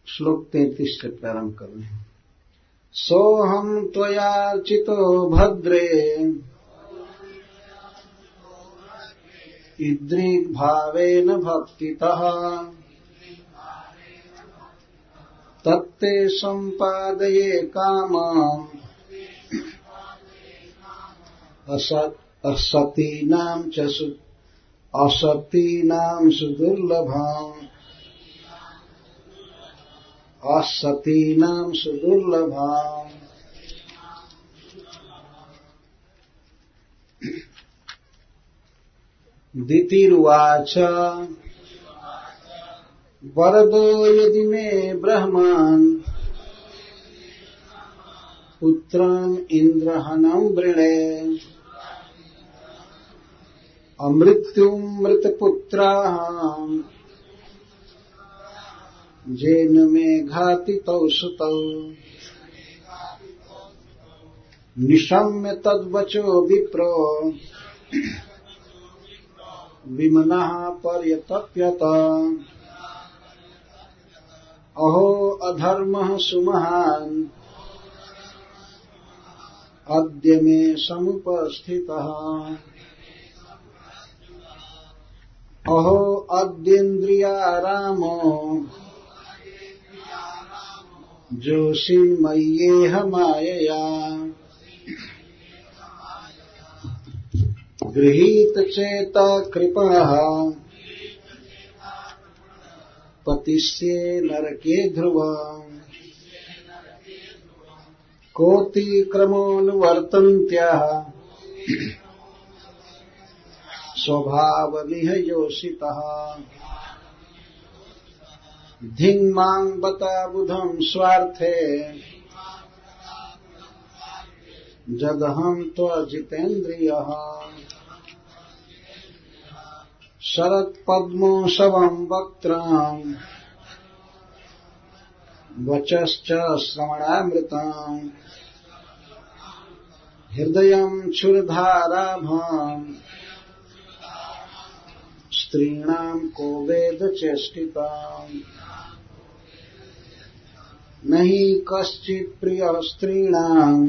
श्लोक 33 से प्रारंभ कर रहे हैं। सोहम त्वयार्चितो भद्रे इदृग्भावेन भक्तितः तत्ते संपादये कामाम् असतीनां सुदुर्लभाम्। दितिरुवाच वरदो यदि मे ब्रह्मन् पुत्रम् इन्द्रहणं वृणे अमृत्युं मृतपुत्राः जेन मे घातितौ सुतौ निशम्य तद्वचो विप्रो विमनः पर्यतप्यत अहो अधर्मः सुमहान् अद्य मे समुपस्थितः अहो अद्येन्द्रियारामो जोषिमय्येह मायया गृहीतचेता कृपणः पतिष्ये नरके ध्रुवम् कोटिक्रमोऽनुवर्तन्त्यः स्वभावमिह योषितः धिङ्मां बता बुधं स्वार्थे जदहं त्वजितेन्द्रियः शरत्पद्मोऽशवं वक्त्रं वचश्च श्रवणामृतम् हृदयं क्षुरधाराभम् स्त्रीणां को वेद चेष्टिताम् न हि कश्चित् प्रियः स्त्रीणाम्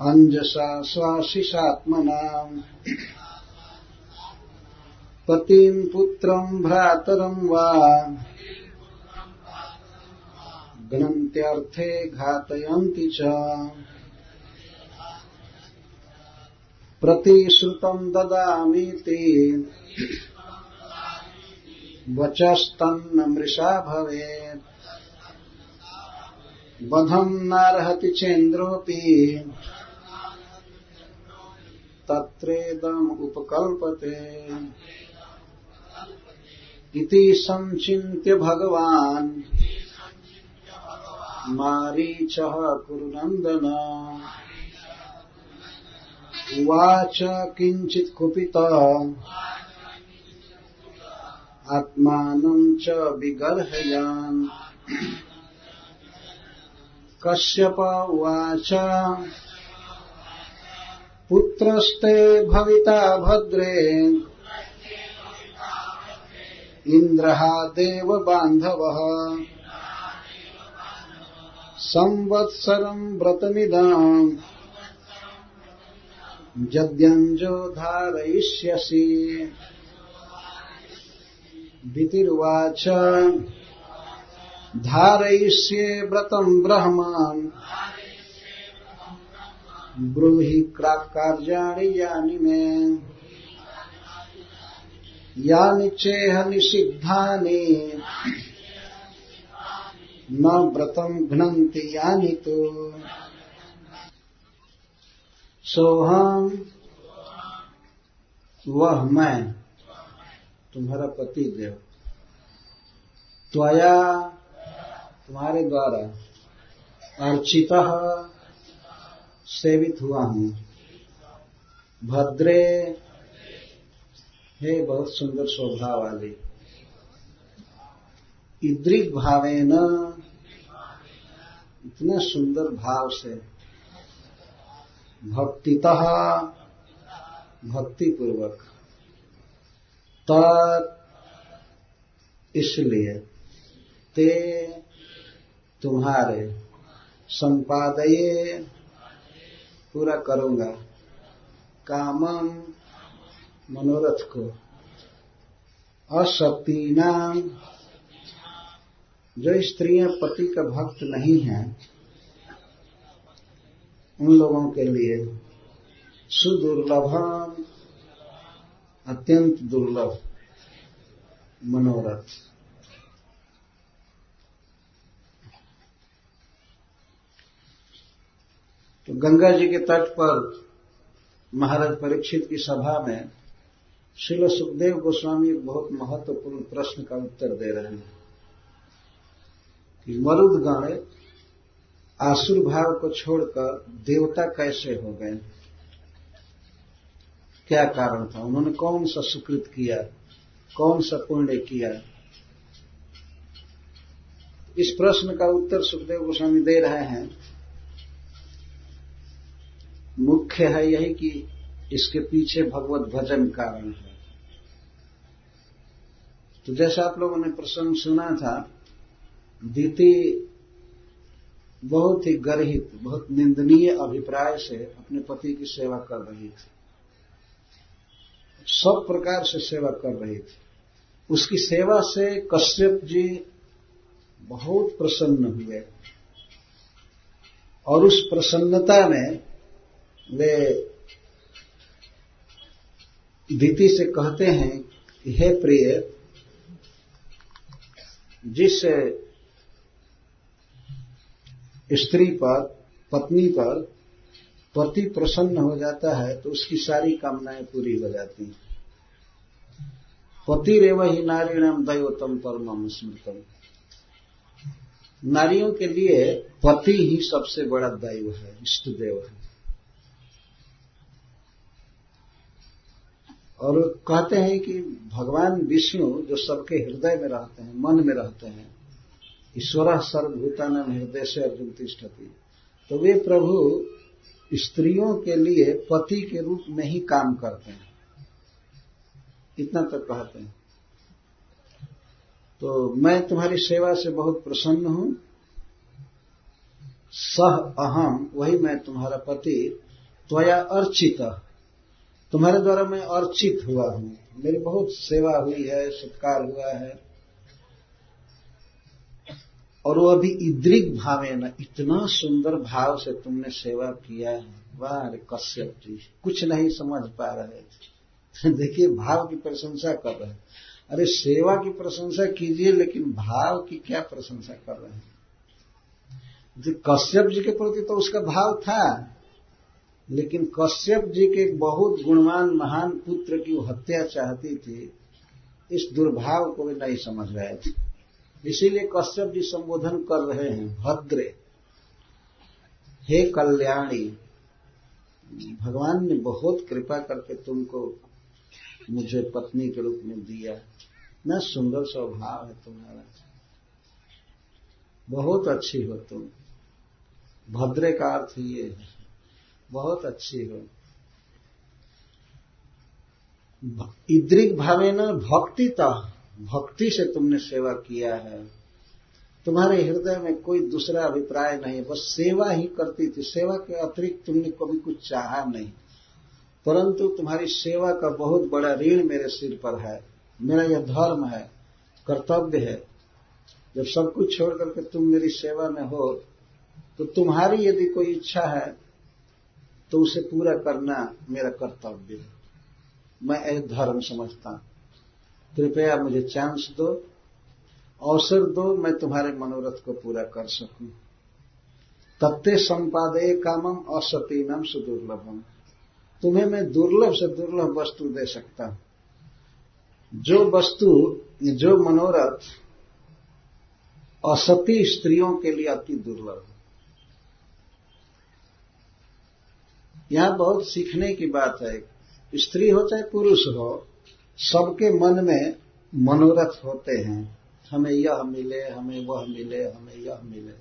अंजसा स्वाशिषात्मनाम् पतिं पुत्रं भ्रातरं वा गणन्त्यर्थे घातयन्ति च प्रतिश्रुतं ददामीति वचस्तन्न मृषा भवेत् वधं नार्हति चेन्द्रोऽपि तत्रेदम् उपकल्पते इति संचिन्त्य भगवान् मारीचः कुरुनन्दन उवाच किञ्चित् कुपितः आत्मानं च विगर्हयन् कश्यप उवाच पुत्रस्ते भविता भद्रे इन्द्रः देवबान्धवः संवत्सरं व्रतमिदं यद्यञ्जो धारयिष्यसि दितिरुवाच धारयिष्ये व्रतं ब्रह्मन् ब्रूहि कार्याणि यानि मे यानि चेह निषिद्धानि न व्रतं घ्नन्ति यानि तु सोहम वह मैं तुम्हारा पति देव त्वया तुम्हारे द्वारा अर्चितः सेवित हुआ हूँ भद्रे हे बहुत सुंदर शोभा वाली इदृग भावेन इतने सुंदर भाव से भक्तितः भक्ति पूर्वक तत् इसलिए ते तुम्हारे संपादये पूरा करूंगा कामम मनोरथ को असतीनाम जो स्त्रियां पति का भक्त नहीं हैं उन लोगों के लिए सुदुर्लभम अत्यंत दुर्लभ मनोरथ। तो गंगा जी के तट पर महाराज परीक्षित की सभा में श्रील सुखदेव गोस्वामी एक बहुत महत्वपूर्ण प्रश्न का उत्तर दे रहे हैं कि मरुदगण आसुर भाव को छोड़कर देवता कैसे हो गए, क्या कारण था, उन्होंने कौन सा सुकृत किया, कौन सा पुण्य किया। इस प्रश्न का उत्तर सुखदेव गोस्वामी दे रहे हैं। मुख्य है यही कि इसके पीछे भगवत भजन कारण है। तो जैसा आप लोगों ने प्रसंग सुना था, दीति बहुत ही गर्हित, बहुत निंदनीय अभिप्राय से अपने पति की सेवा कर रही थी, सब प्रकार से सेवा कर रही थी। उसकी सेवा से कश्यप जी बहुत प्रसन्न हुए और उस प्रसन्नता में वे दीति से कहते हैं कि हे प्रिय, जिस स्त्री पर, पत्नी पर पति प्रसन्न हो जाता है तो उसकी सारी कामनाएं पूरी हो जाती हैं। पतिरेव हि नारीणाम दैवतम परमम स्मृतम। नारियों के लिए पति ही सबसे बड़ा दैव है, इष्ट देव है। और कहते हैं कि भगवान विष्णु जो सबके हृदय में रहते हैं, मन में रहते हैं, ईश्वरः सर्वभूतानां हृदय से अर्जुन तिष्ठति, तो वे प्रभु स्त्रियों के लिए पति के रूप में ही काम करते हैं, इतना तक कहते हैं। तो मैं तुम्हारी सेवा से बहुत प्रसन्न हूं, सह अहम, वही मैं तुम्हारा पति, त्वया अर्चित, तुम्हारे द्वारा मैं अर्चित हुआ हूं, मेरी बहुत सेवा हुई है, सत्कार हुआ है। और वो अभी इद्रिक भावे न, इतना सुंदर भाव से तुमने सेवा किया है, वाह रे कश्यप जी, कुछ नहीं समझ पा रहे थे। देखिए भाव की प्रशंसा कर रहे हैं। अरे सेवा की प्रशंसा कीजिए, लेकिन भाव की क्या प्रशंसा कर रहे हैं। जो कश्यप जी के प्रति तो उसका भाव था, लेकिन कश्यप जी के एक बहुत गुणवान महान पुत्र की वो हत्या चाहती थी, इस दुर्भाव को वे नहीं समझ रहे थे। इसीलिए कश्यप जी संबोधन कर रहे हैं, भद्रे, हे कल्याणी, भगवान ने बहुत कृपा करके तुमको मुझे पत्नी के रूप में दिया, इतना सुंदर स्वभाव है तुम्हारा, बहुत अच्छी हो तुम। भद्रे का अर्थ ये है, बहुत अच्छी हो। इद्रिक भावे न भक्तिता, भक्ति से तुमने सेवा किया है, तुम्हारे हृदय में कोई दूसरा अभिप्राय नहीं, बस सेवा ही करती थी, सेवा के अतिरिक्त तुमने कभी कुछ चाहा नहीं। परंतु तुम्हारी सेवा का बहुत बड़ा ऋण मेरे सिर पर है, मेरा यह धर्म है, कर्तव्य है। जब सब कुछ छोड़ करके तुम मेरी सेवा में हो, तो तुम्हारी यदि कोई इच्छा है तो उसे पूरा करना मेरा कर्तव्य है, मैं एक धर्म समझता हूं। कृपया मुझे चांस दो, अवसर दो, मैं तुम्हारे मनोरथ को पूरा कर सकूं। तत्ते संपादये कामम असतीनाम सुदुर्लभम, तुम्हें मैं दुर्लभ से दुर्लभ वस्तु दे सकता हूं। जो वस्तु, जो मनोरथ असती स्त्रियों के लिए अति दुर्लभ है। यहां बहुत सीखने की बात है। स्त्री हो चाहे पुरुष हो, सबके मन में मनोरथ होते हैं, हमें यह मिले, हमें वह मिले, हमें यह मिले।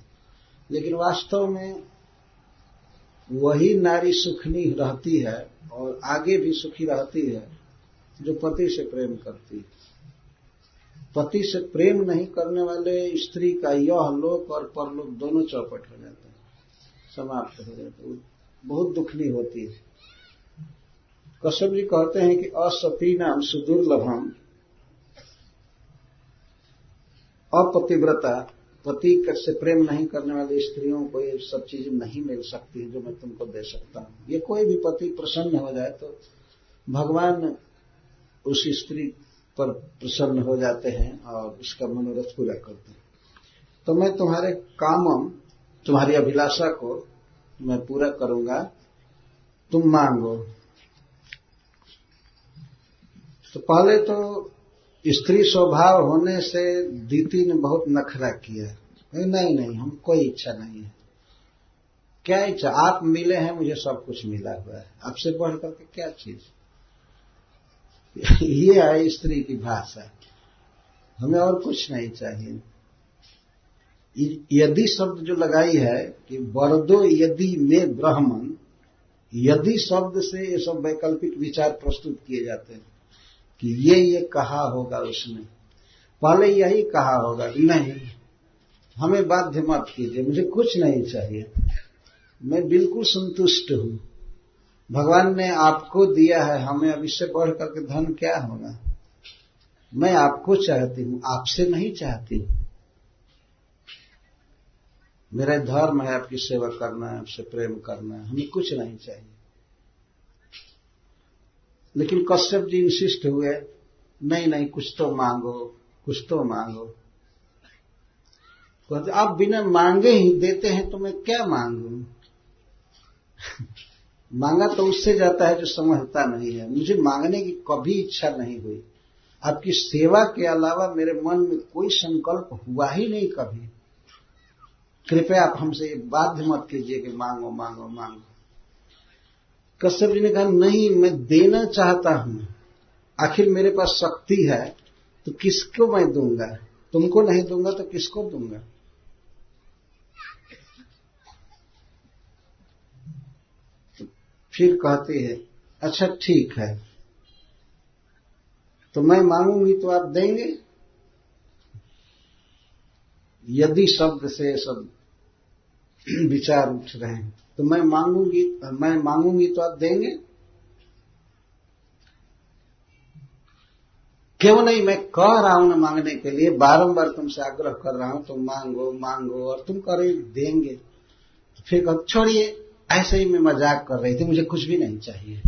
लेकिन वास्तव में वही नारी सुखनी रहती है और आगे भी सुखी रहती है जो पति से प्रेम करती है। पति से प्रेम नहीं करने वाले स्त्री का यह लोक और परलोक दोनों चौपट हो जाते हैं, समाप्त हो जाते हैं, बहुत दुखनी होती है। कश्यप जी कहते हैं कि असती नाम सुदुर्लभम, अपतिव्रता, पति से प्रेम नहीं करने वाली स्त्रियों को ये सब चीजें नहीं मिल सकती जो मैं तुमको दे सकता हूं। ये कोई भी पति प्रसन्न हो जाए तो भगवान उस स्त्री पर प्रसन्न हो जाते हैं और उसका मनोरथ पूरा करते हैं। तो मैं तुम्हारे कामम, तुम्हारी अभिलाषा को मैं पूरा करूंगा, तुम मांगो। तो पहले तो स्त्री स्वभाव होने से दीति ने बहुत नखरा किया, नहीं नहीं हम कोई इच्छा नहीं है। क्या इच्छा? आप मिले हैं, मुझे सब कुछ मिला हुआ है, आपसे बढ़ करके क्या चीज। ये है स्त्री की भाषा, हमें और कुछ नहीं चाहिए। यदि शब्द जो लगाई है कि वरदो यदि में ब्राह्मण, यदि शब्द से ये सब वैकल्पिक विचार प्रस्तुत किए जाते हैं कि ये कहा होगा उसने, पहले यही कहा होगा नहीं हमें बाध्य मत कीजिए, मुझे कुछ नहीं चाहिए, मैं बिल्कुल संतुष्ट हूं, भगवान ने आपको दिया है, हमें अब इससे बढ़ करके धन क्या होगा, मैं आपको चाहती हूं, आपसे नहीं चाहती। मेरा धर्म है आपकी सेवा करना है, आपसे प्रेम करना है, हमें कुछ नहीं चाहिए। लेकिन कश्यप जी इंसिस्ट हुए, नहीं नहीं कुछ तो मांगो, कुछ तो मांगो। कहते आप बिना मांगे ही देते हैं तो मैं क्या मांगू। मांगा तो उससे जाता है जो समझता नहीं है, मुझे मांगने की कभी इच्छा नहीं हुई, आपकी सेवा के अलावा मेरे मन में कोई संकल्प हुआ ही नहीं कभी, कृपया आप हमसे बाध्य मत कीजिए कि मांगो मांगो मांगो। कश्यप जी ने कहा नहीं मैं देना चाहता हूं, आखिर मेरे पास शक्ति है तो किसको मैं दूंगा, तुमको नहीं दूंगा तो किसको दूंगा। तो फिर कहते हैं अच्छा ठीक है तो मैं मांगूंगी तो आप देंगे। यदि शब्द से सब विचार उठ रहे हैं तो मैं मांगूंगी तो आप देंगे। क्यों नहीं, मैं कह रहा हूं ना मांगने के लिए, बारंबार तुमसे आग्रह कर रहा हूं, तुम मांगो मांगो और तुम कह रहे देंगे। तो फिर कहो छोड़िए, ऐसे ही मैं मजाक कर रही थी, मुझे कुछ भी नहीं चाहिए।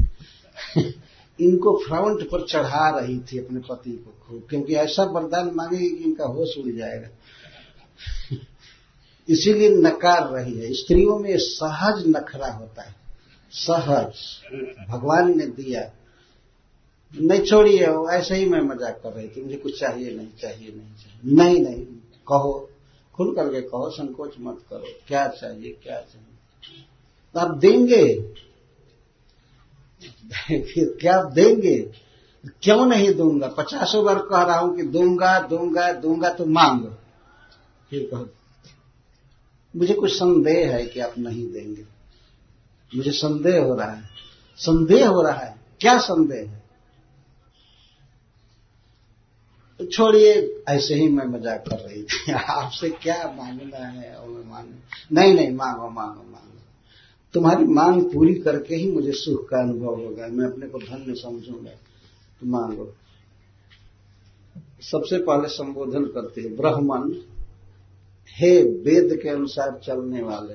इनको फ्रंट पर चढ़ा रही थी अपने पति को खूब, क्योंकि ऐसा वरदान मांगेगी कि इनका होश उड़ जाएगा, इसीलिए नकार रही है। स्त्रियों में सहज नखरा होता है, सहज भगवान ने दिया। नहीं छोड़िए, ऐसे ही मैं मजाक कर रही थी, मुझे कुछ चाहिए नहीं चाहिए नहीं चाहिए। नहीं नहीं कहो, खुल करके कहो, संकोच मत करो, क्या चाहिए क्या चाहिए। तो आप देंगे, फिर क्या देंगे, क्यों नहीं दूंगा, 50 बार कह रहा हूं कि दूंगा दूंगा दूंगा तो मांगो। फिर कहो मुझे कुछ संदेह है कि आप नहीं देंगे, मुझे संदेह हो रहा है। संदेह हो रहा है, क्या संदेह है। तो छोड़िए, ऐसे ही मैं मजाक कर रही थी, आपसे क्या मांगना है और मैं मांगू। नहीं नहीं मांगो मांगो मांगो, तुम्हारी मांग पूरी करके ही मुझे सुख का अनुभव होगा, मैं अपने को धन्य समझूंगा, तो मांगो। सबसे पहले संबोधन करते हैं ब्राह्मण, हे वेद के अनुसार चलने वाले,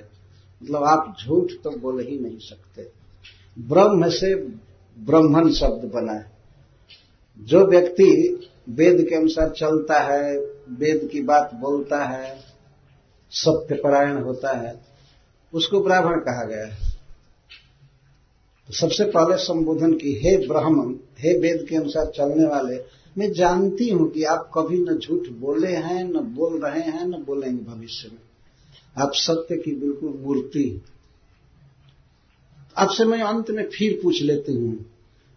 मतलब आप झूठ तो बोल ही नहीं सकते। ब्रह्म से ब्राह्मण शब्द बना है। जो व्यक्ति वेद के अनुसार चलता है, वेद की बात बोलता है, सत्यपरायण होता है, उसको ब्राह्मण कहा गया है। तो सबसे पहले संबोधन की, हे ब्राह्मण, हे वेद के अनुसार चलने वाले, मैं जानती हूं कि आप कभी न झूठ बोले हैं, न बोल रहे हैं, न बोलेंगे भविष्य में, आप सत्य की बिल्कुल मूर्ति। आपसे मैं अंत में फिर पूछ लेती हूं,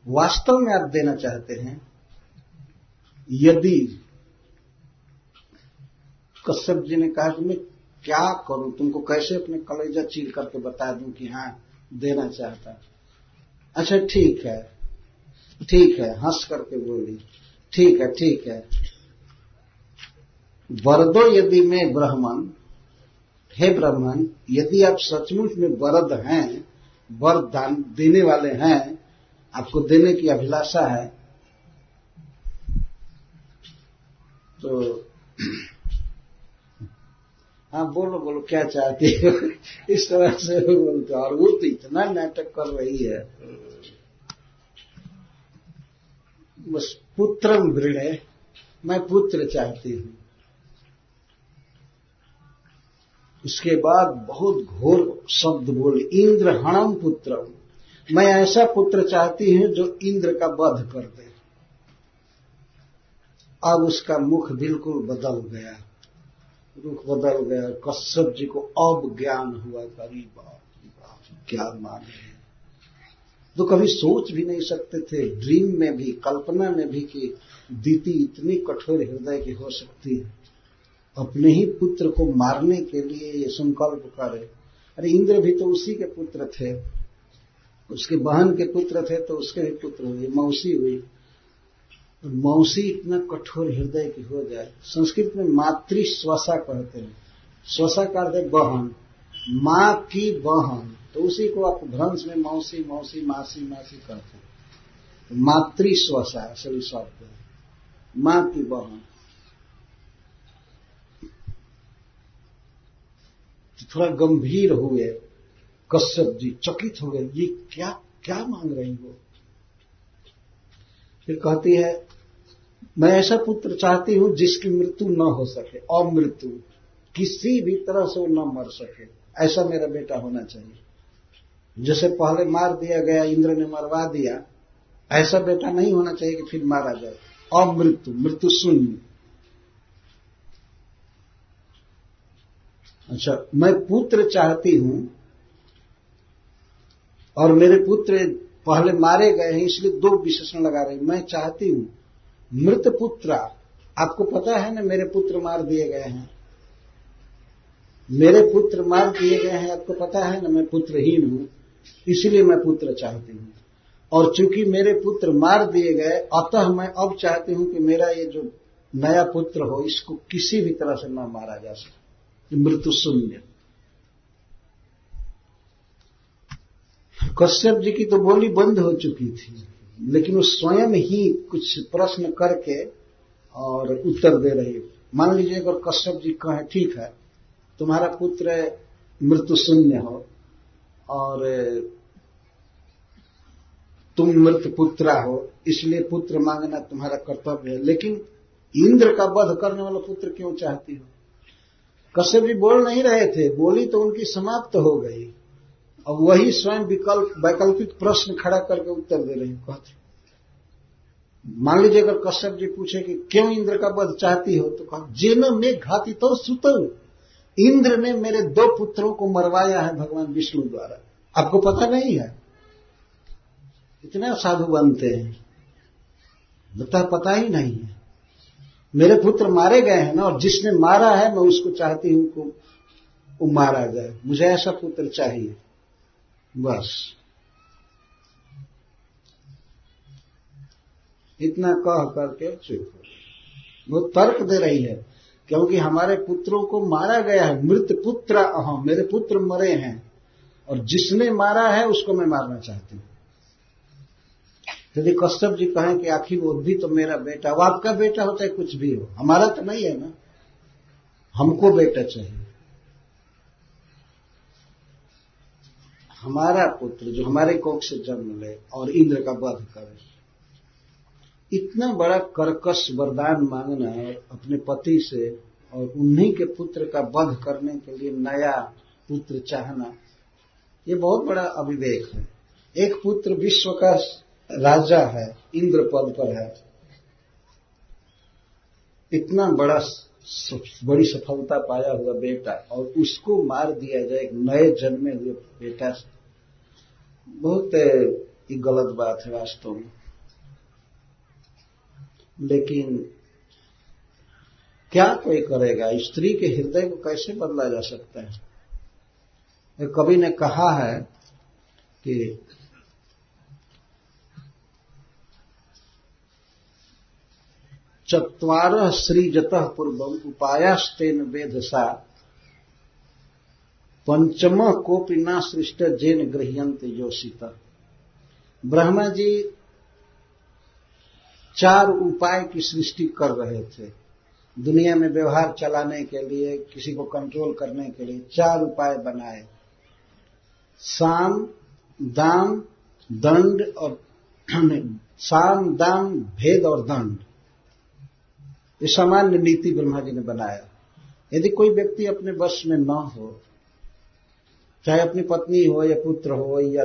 वास्तव में आप देना चाहते हैं? यदि कश्यप जी ने कहा कि मैं क्या करूं, तुमको कैसे अपने कलेजा चीर करके बता दूं कि हां देना चाहता। अच्छा ठीक है, हंस करके बोली, ठीक है ठीक है, वरदो यदि मैं ब्राह्मण, हे ब्राह्मण, यदि आप सचमुच में वरद हैं, वर दान देने वाले हैं, आपको देने की अभिलाषा है, तो हाँ बोलो बोलो क्या चाहती हो, इस तरह से बोलते। और वो तो इतना नाटक कर रही है, बस पुत्रम वृणे, मैं पुत्र चाहती हूं। उसके बाद बहुत घोर शब्द बोले, इंद्र हणम पुत्रम, मैं ऐसा पुत्र चाहती हूं जो इंद्र का वध कर दे। अब उसका मुख बिल्कुल बदल गया, रुख बदल गया। कश्यप जी को अब ज्ञान हुआ, अरे बाप क्या मान है, तो कभी सोच भी नहीं सकते थे, ड्रीम में भी, कल्पना में भी, कि दीति इतनी कठोर हृदय की हो सकती है, अपने ही पुत्र को मारने के लिए ये संकल्प करे। अरे इंद्र भी तो उसी के पुत्र थे, उसके बहन के पुत्र थे, तो उसके भी पुत्र हुए, मौसी हुई। मौसी इतना कठोर हृदय की हो जाए। संस्कृत में मातृ स्वसा कहते हैं, स्वसा का अर्थ है बहन, माँ की बहन, तो उसी को आप भ्रंश में मौसी मौसी मासी मासी कहते हैं। मातृ स्वसा असली शब्द है, माँ की बहन। थोड़ा गंभीर हुए कश्यप जी, चकित हो गए, ये क्या क्या मांग रही हो। फिर कहती है, मैं ऐसा पुत्र चाहती हूं जिसकी मृत्यु न हो सके, अमृत्यु, किसी भी तरह से वो न मर सके, ऐसा मेरा बेटा होना चाहिए। जैसे पहले मार दिया गया, इंद्र ने मरवा दिया, ऐसा बेटा नहीं होना चाहिए कि फिर मारा जाए। अमृत्यु, मृत्यु शून्य। अच्छा, मैं पुत्र चाहती हूं और मेरे पुत्र पहले मारे गए हैं, इसलिए दो विशेषण लगा रही। मैं चाहती हूं मृत पुत्र, आपको पता है ना मेरे पुत्र मार दिए गए हैं, मेरे पुत्र मार दिए गए हैं, आपको पता है ना मैं पुत्रहीन हूं, इसलिए मैं पुत्र चाहती हूं। और चूंकि मेरे पुत्र मार दिए गए, अतः मैं अब चाहती हूं कि मेरा ये जो नया पुत्र हो, इसको किसी भी तरह से न मारा जा सके, मृत्यु शून्य। कश्यप जी की तो बोली बंद हो चुकी थी, लेकिन वो स्वयं ही कुछ प्रश्न करके और उत्तर दे रही है। मान लीजिए अगर कश्यप जी कहें, ठीक है तुम्हारा पुत्र मृत्यु शून्य हो और तुम मृत पुत्रा हो, इसलिए पुत्र मांगना तुम्हारा कर्तव्य है, लेकिन इंद्र का वध करने वाला पुत्र क्यों चाहती हो। कश्यप जी बोल नहीं रहे थे, बोली तो उनकी समाप्त हो गई। अब वही स्वयं वैकल्पिक प्रश्न खड़ा करके उत्तर दे रही कहते। मान लीजिए अगर कश्यप जी पूछे कि क्यों इंद्र का वध चाहती हो, तो कहा जेन में घाती तो सुतो, इंद्र ने मेरे 2 पुत्रों को मरवाया है भगवान विष्णु द्वारा, आपको पता नहीं है। इतने साधु बनते हैं, लगता है पता ही नहीं है। मेरे पुत्र मारे गए हैं ना, और जिसने मारा है मैं उसको चाहती हूं कि वो मारा जाए, मुझे ऐसा पुत्र चाहिए, बस इतना कह करके चुप हो। वो तर्क दे रही है, क्योंकि हमारे पुत्रों को मारा गया है, मृत पुत्र अहम, मेरे पुत्र मरे हैं, और जिसने मारा है उसको मैं मारना चाहती हूं। यदि कश्यप जी कहें कि आखिर वो भी तो मेरा बेटा, वो आपका बेटा होता है कुछ भी हो, हमारा तो नहीं है ना, हमको बेटा चाहिए, हमारा पुत्र जो हमारे कोख से जन्म ले और इंद्र का वध करे। इतना बड़ा कर्कश वरदान मांगना है अपने पति से, और उन्हीं के पुत्र का वध करने के लिए नया पुत्र चाहना, ये बहुत बड़ा अविवेक है। एक पुत्र विश्व का राजा है, इंद्र पद पर है, इतना बड़ी सफलता पाया हुआ बेटा, और उसको मार दिया जाए एक नए जन्मे हुए बेटा से, बहुत ही गलत बात है वास्तव में। लेकिन क्या कोई करेगा, स्त्री के हृदय को कैसे बदला जा सकता है। एक कवि ने कहा है कि चत्वारः सृजतः पूर्वम उपायास्तेन वेधसा पंचमः कोपि न सृष्ट जेन गृह्यन्ते योषितः। ब्रह्मा जी 4 उपाय की सृष्टि कर रहे थे दुनिया में व्यवहार चलाने के लिए, किसी को कंट्रोल करने के लिए 4 उपाय बनाए। साम, दाम, दंड और साम, दाम, भेद और दंड, ये सामान्य नीति ब्रह्मा जी ने बनाया। यदि कोई व्यक्ति अपने वश में न हो, चाहे अपनी पत्नी हो या पुत्र हो या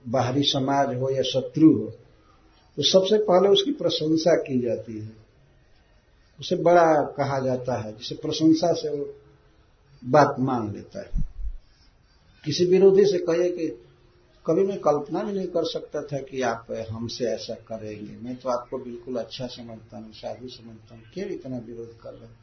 बाहरी समाज हो या शत्रु हो, तो सबसे पहले उसकी प्रशंसा की जाती है, उसे बड़ा कहा जाता है, जिसे प्रशंसा से वो बात मान लेता है। किसी विरोधी से कहे कि कभी मैं कल्पना भी नहीं कर सकता था कि आप हमसे ऐसा करेंगे, मैं तो आपको बिल्कुल अच्छा समझता हूँ, साधु समझता हूँ, क्यों इतना विरोध कर रहे हैं,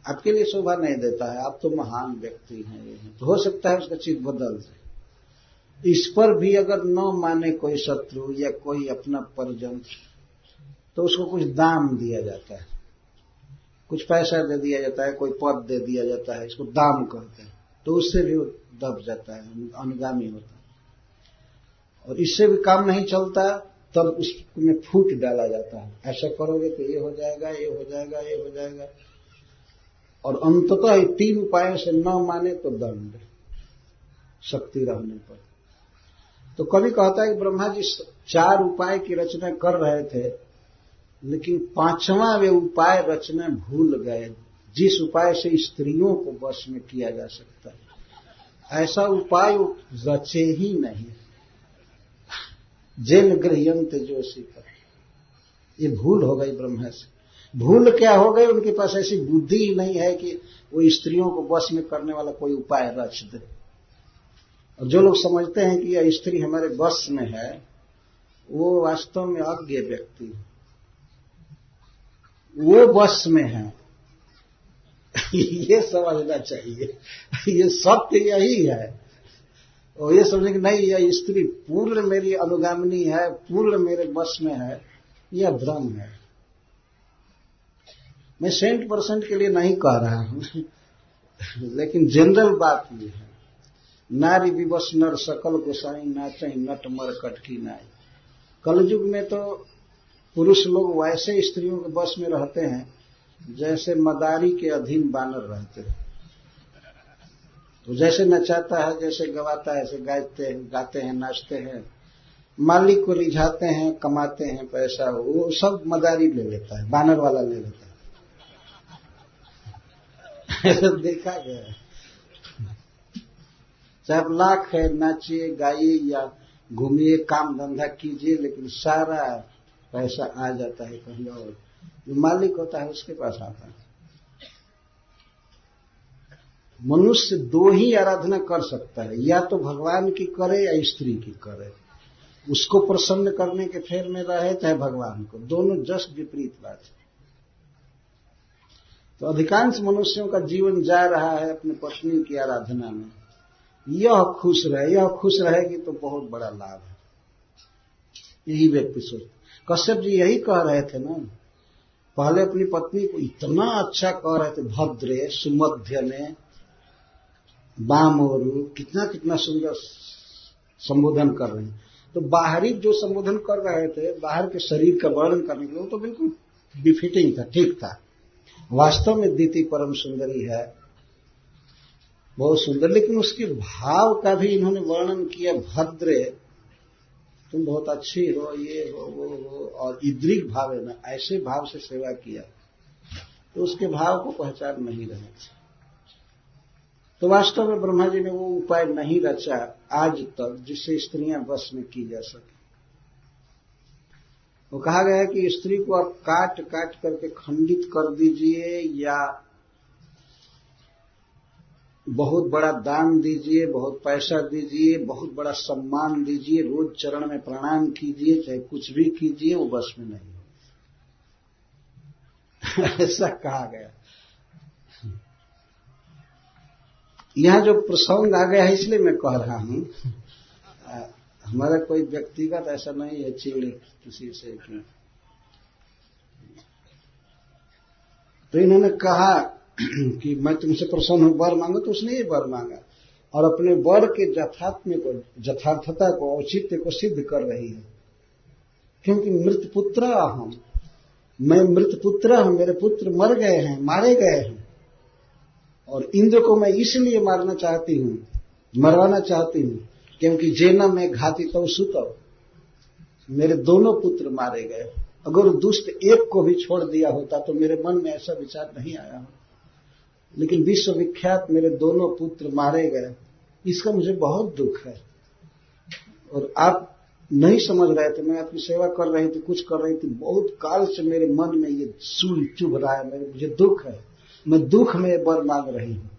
आपके लिए शोभा नहीं देता है, आप तो महान व्यक्ति हैं। ये तो हो सकता है उसका चित्त बदल जाए। इस पर भी अगर न माने कोई शत्रु या कोई अपना परिजन, तो उसको कुछ दाम दिया जाता है, कुछ पैसा दे दिया जाता है, कोई पद दे दिया जाता है, इसको दाम कहते हैं। तो उससे भी वो दब जाता है, अनुगामी होता है। और इससे भी काम नहीं चलता, तब उसमें फूट डाला जाता है, ऐसा करोगे तो ये हो जाएगा, ये हो जाएगा, ये हो जाएगा। और अंततः 3 उपायों से न माने तो दंड, शक्ति रहने पर। तो कभी कहता है कि ब्रह्मा जी 4 उपाय की रचना कर रहे थे, लेकिन 5वां वे उपाय रचना भूल गए, जिस उपाय से स्त्रियों को वश में किया जा सकता है। ऐसा उपाय रचे ही नहीं, जेन गृह्यन्ते योषितः। ये भूल हो गई ब्रह्मा से। भूल क्या हो गई, उनके पास ऐसी बुद्धि ही नहीं है कि वो स्त्रियों को वश में करने वाला कोई उपाय रच दे। और जो लोग समझते हैं कि यह स्त्री हमारे वश में है, वो वास्तव में अज्ञ व्यक्ति, वो वश में है। ये समझना चाहिए, ये सत्य यही है। और ये समझे कि नहीं, यह स्त्री पूर्ण मेरी अनुगामिनी है, पूर्ण मेरे वश में है, यह भ्रम है। मैं 100% के लिए नहीं कह रहा हूं, लेकिन जनरल बात ये है, नारी विवश नर सकल गोसाई नाचे नट मर कटकी नाई। कलयुग में तो पुरुष लोग वैसे स्त्रियों के वश में रहते हैं जैसे मदारी के अधीन बानर रहते हैं। तो जैसे नचाता है, जैसे गवाता है, ऐसे गाते हैं, नाचते हैं, मालिक को रिझाते हैं, कमाते हैं पैसा, वो सब मदारी ले लेता है, बानर वाला ले लेता है। देखा गया है। चाहे आप लाख है, नाचिए, गाइए या घूमिए, काम धंधा कीजिए, लेकिन सारा पैसा आ जाता है कहीं और। जो मालिक होता है उसके पास आता है। मनुष्य 2 ही आराधना कर सकता है, या तो भगवान की करे या स्त्री की करे। उसको प्रसन्न करने के फेर में रहे चाहे भगवान को, दोनों जस्ट विपरीत बात है। तो अधिकांश मनुष्यों का जीवन जा रहा है अपनी पत्नी की आराधना में। यह खुश रहेगी तो बहुत बड़ा लाभ है, यही व्यक्ति सोचता। कश्यप जी यही कह रहे थे ना, पहले अपनी पत्नी को इतना अच्छा कह रहे थे, भद्रे सुमध्यने बामोरु, कितना कितना सुंदर संबोधन कर रहे हैं। तो बाहरी जो संबोधन कर रहे थे, बाहर के शरीर का वर्णन करने के लिए, वो तो बिल्कुल बिफिटिंग था, ठीक था। वास्तव में दीति परम सुंदरी है, बहुत सुंदर, लेकिन उसके भाव का भी इन्होंने वर्णन किया। भद्रे, तुम बहुत अच्छी हो, ये हो, वो हो, और इद्रिक भाव है ना, ऐसे भाव से सेवा किया तो उसके भाव को पहचान नहीं रहे। तो वास्तव में ब्रह्मा जी ने वो उपाय नहीं रचा आज तक जिससे स्त्रियां वश में की जा सके। वो कहा गया है कि स्त्री को आप काट काट करके खंडित कर दीजिए, या बहुत बड़ा दान दीजिए, बहुत पैसा दीजिए, बहुत बड़ा सम्मान दीजिए, रोज चरण में प्रणाम कीजिए, चाहे कुछ भी कीजिए, वो वश में नहीं ऐसा कहा गया। यहां जो प्रसंग आ गया है, इसलिए मैं कह रहा हूं, हमारा कोई व्यक्तिगत ऐसा नहीं है चिड़ किसी से कि तो इन्होंने कहा कि मैं तुमसे प्रसन्न हूं, वर मांगो। तो उसने ये वर मांगा और अपने वर के यथार्थता को, औचित्य को सिद्ध कर रही है। क्योंकि मृत पुत्र अहम, मैं मृत पुत्र हूं, मेरे पुत्र मर गए हैं, मारे गए हैं। और इंद्र को मैं इसलिए मारना चाहती हूं, मरवाना चाहती हूं, क्योंकि जेना में घाती तो सुतव, मेरे दोनों पुत्र मारे गए। अगर दुष्ट एक को भी छोड़ दिया होता तो मेरे मन में ऐसा विचार नहीं आया हो, लेकिन विश्वविख्यात मेरे दोनों पुत्र मारे गए, इसका मुझे बहुत दुख है। और आप नहीं समझ रहे थे, मैं आपकी सेवा कर रही थी, कुछ कर रही थी, बहुत काल से मेरे मन में ये सूल चुभ रहा है, मुझे दुख है, मैं दुख में वर मांग रही हूं,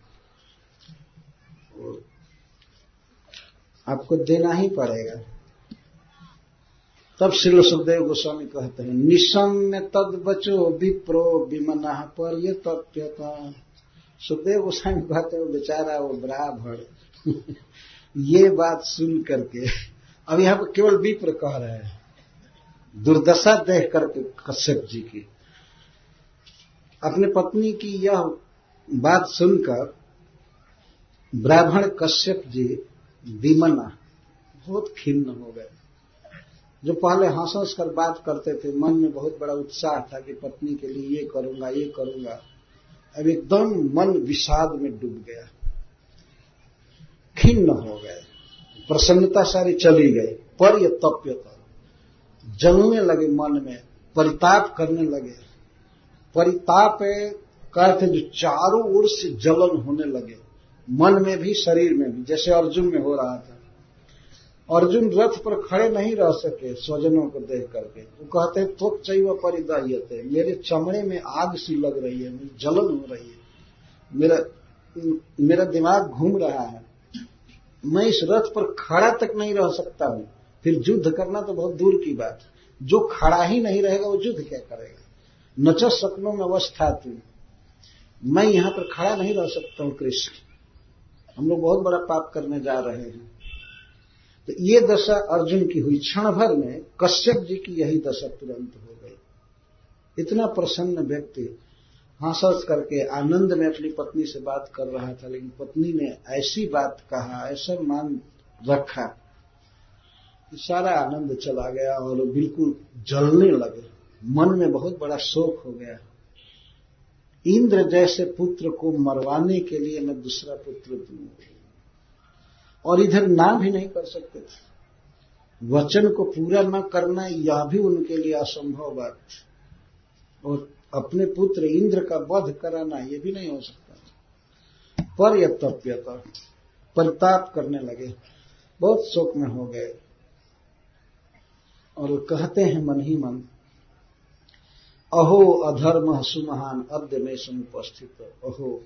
आपको देना ही पड़ेगा। तब श्री सुखदेव गोस्वामी कहते हैं, निशम्य तद बचो विप्रो विमना पर ये तथ्यता। सुखदेव गोस्वामी कहते हैं, बेचारा वो ब्राह्मण ये बात सुन करके, अब यहां पर केवल विप्र कह रहे हैं, दुर्दशा देख करके कश्यप जी की, अपने पत्नी की यह बात सुनकर ब्राह्मण कश्यप जी विमना, बहुत खिन्न हो गए। जो पहले हंस हंस कर बात करते थे, मन में बहुत बड़ा उत्साह था कि पत्नी के लिए ये करूंगा ये करूंगा, अब एकदम मन विषाद में डूब गया, खिन्न हो गए, प्रसन्नता सारी चली गई। पर यह तप्यता, जलने लगे मन में, परिताप करने लगे। परिताप का अर्थ जो चारों ओर से जलन होने लगे, मन में भी शरीर में भी, जैसे अर्जुन में हो रहा था। अर्जुन रथ पर खड़े नहीं रह सके स्वजनों को देख करके, वो कहते हैं त्वक चैव परिदह्यते, मेरे चमड़े में आग सी लग रही है, मुझे जलन हो रही है, मेरा दिमाग घूम रहा है, मैं इस रथ पर खड़ा तक नहीं रह सकता हूं। फिर युद्ध करना तो बहुत दूर की बात, जो खड़ा ही नहीं रहेगा वो युद्ध क्या करेगा। नच सकनों में अवस्था थी, मैं यहां पर खड़ा नहीं रह सकता हूं कृष्ण, हम लोग बहुत बड़ा पाप करने जा रहे हैं। तो ये दशा अर्जुन की हुई। क्षण भर में कश्यप जी की यही दशा तुरंत हो गई। इतना प्रसन्न व्यक्ति हंस हंस करके आनंद में अपनी पत्नी से बात कर रहा था, लेकिन पत्नी ने ऐसी बात कहा, ऐसा मान रखा कि सारा आनंद चला गया और बिल्कुल जलने लगे, मन में बहुत बड़ा शोक हो गया। इंद्र जैसे पुत्र को मरवाने के लिए मैं दूसरा पुत्र दूंगा, और इधर ना भी नहीं कर सकते थे। वचन को पूरा न करना यह भी उनके लिए असंभव बात, और अपने पुत्र इंद्र का वध कराना यह भी नहीं हो सकता। पर यह तप्यता, परिताप करने लगे, बहुत शोक में हो गए। और कहते हैं मन ही मन, अहो अधर्म सुमहान अद्य में समुपस्थित। अहो,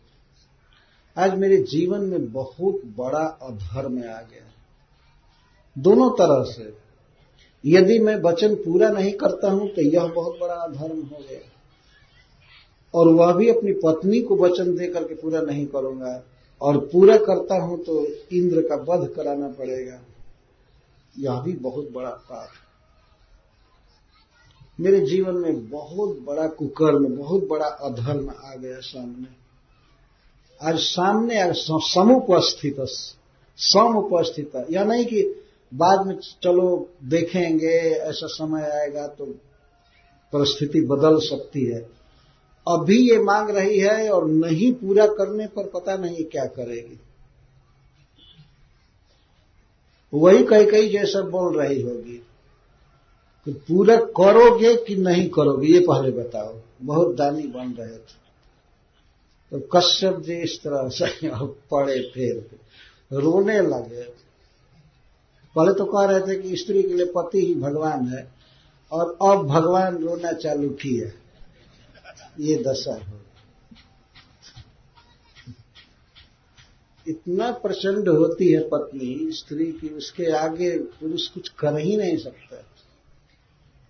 आज मेरे जीवन में बहुत बड़ा अधर्म आ गया, दोनों तरह से। यदि मैं वचन पूरा नहीं करता हूं तो यह बहुत बड़ा अधर्म हो गया, और वह भी अपनी पत्नी को वचन दे करके पूरा नहीं करूंगा, और पूरा करता हूं तो इंद्र का वध कराना पड़ेगा, यह भी बहुत बड़ा पाप। मेरे जीवन में बहुत बड़ा कुकर्म, बहुत बड़ा अधर्म आ गया सामने। आज सामने समुपस्थित, या नहीं कि बाद में चलो देखेंगे, ऐसा समय आएगा तो परिस्थिति बदल सकती है। अभी ये मांग रही है और नहीं पूरा करने पर पता नहीं क्या करेगी। वही कई जैसा बोल रही होगी, तो पूरा करोगे कि नहीं करोगे ये पहले बताओ। बहुत दानी बन रहे थे तो कश्यप जी इस तरह से पड़े, फिर रोने लगे। पहले तो कह रहे थे कि स्त्री के लिए पति ही भगवान है, और अब भगवान रोना चालू किया। ये दशा हो, इतना प्रचंड होती है पत्नी स्त्री की, उसके आगे पुरुष कुछ कर ही नहीं सकता।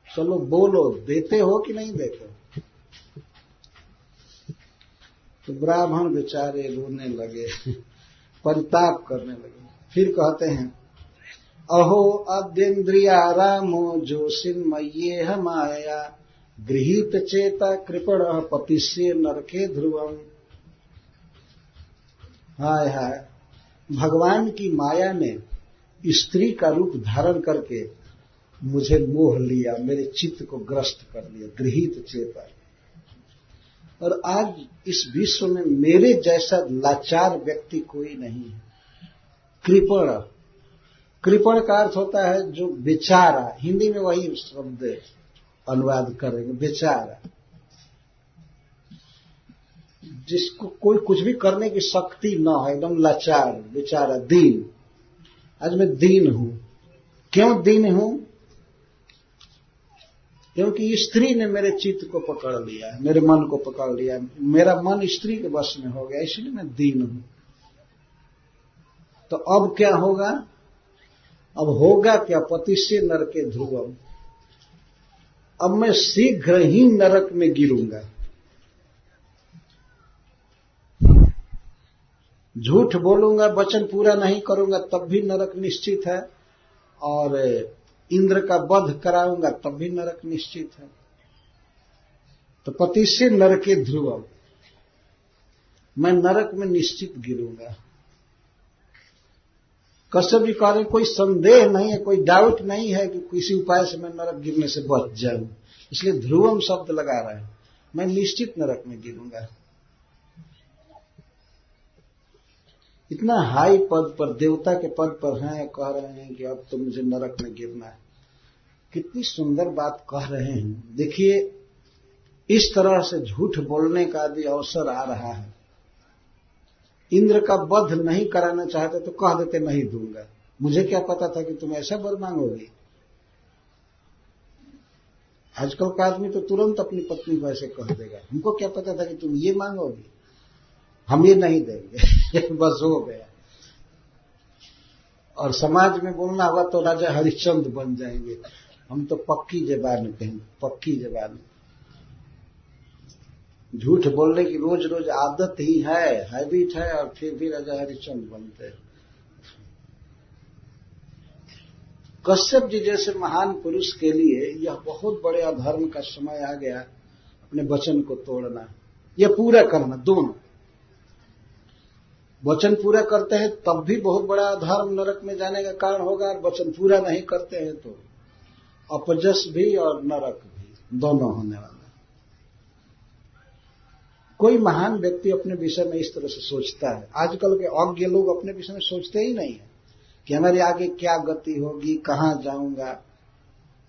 चलो बोलो, देते हो कि नहीं देते हो। तो ब्राह्मण बेचारे रोने लगे, परिताप करने लगे। फिर कहते हैं, अहो अद्येन्द्रिया रामो जोशिन्मय्येह माया गृहीत चेता कृपण पतिष्ये नरके ध्रुवम। हाय हाय, भगवान की माया ने स्त्री का रूप धारण करके मुझे मोह लिया, मेरे चित्त को ग्रस्त कर लिया। गृहीत चेता। और आज इस विश्व में मेरे जैसा लाचार व्यक्ति कोई नहीं है। कृपण, कृपण का अर्थ होता है जो बेचारा, हिंदी में वही शब्द अनुवाद करेंगे, बेचारा, जिसको कोई कुछ भी करने की शक्ति न हो, एकदम लाचार, बेचारा, दीन। आज मैं दीन हूं। क्यों दीन हूं? क्योंकि स्त्री ने मेरे चित्त को पकड़ लिया, मेरे मन को पकड़ लिया, मेरा मन स्त्री के वश में हो गया, इसलिए मैं दीन हूं। तो अब क्या होगा? अब होगा क्या? पतिष्ये नरके ध्रुवम। अब मैं शीघ्र ही नरक में गिरूंगा। झूठ बोलूंगा, वचन पूरा नहीं करूंगा, तब भी नरक निश्चित है। और इंद्र का वध कराऊंगा, तब भी नरक निश्चित है। तो पतिष्ये नरके ध्रुवम, मैं नरक में निश्चित गिरूंगा। कश्यप जी कह रहे कोई संदेह नहीं है, कोई डाउट नहीं है कि किसी उपाय से मैं नरक गिरने से बच जाऊं, इसलिए ध्रुवम शब्द लगा रहे हैं। मैं निश्चित नरक में गिरूंगा। इतना हाई पद पर, देवता के पद पर हैं, कह रहे हैं कि अब तो मुझे नरक में गिरना है। कितनी सुंदर बात कह रहे हैं। देखिए, इस तरह से झूठ बोलने का भी अवसर आ रहा है। इंद्र का वध नहीं कराना चाहते तो कह देते नहीं दूंगा। मुझे क्या पता था कि तुम ऐसा वर मांगोगे। आजकल का आदमी तो तुरंत अपनी पत्नी को ऐसे कह देगा, हमको क्या पता था कि तुम ये मांगोगे, हम ये नहीं देंगे। बस हो गया। और समाज में बोलना हुआ तो राजा हरिश्चंद्र बन जाएंगे। हम तो पक्की जबान कहेंगे, पक्की जबान। झूठ बोलने की रोज रोज आदत ही है, हैबिट है, और फिर भी राजा हरिश्चंद्र बनते हैं। कश्यप जी जैसे महान पुरुष के लिए यह बहुत बड़े अधर्म का समय आ गया। अपने वचन को तोड़ना, यह पूरा करना, दोनों। वचन पूरा करते हैं तब भी बहुत बड़ा अधर्म नरक में जाने का कारण होगा, और वचन पूरा नहीं करते हैं तो अपजस भी और नरक भी दोनों होने वाला। कोई महान व्यक्ति अपने विषय में इस तरह से सोचता है। आजकल के अज्ञ लोग अपने विषय में सोचते ही नहीं है कि हमारे आगे क्या गति होगी, कहां जाऊंगा।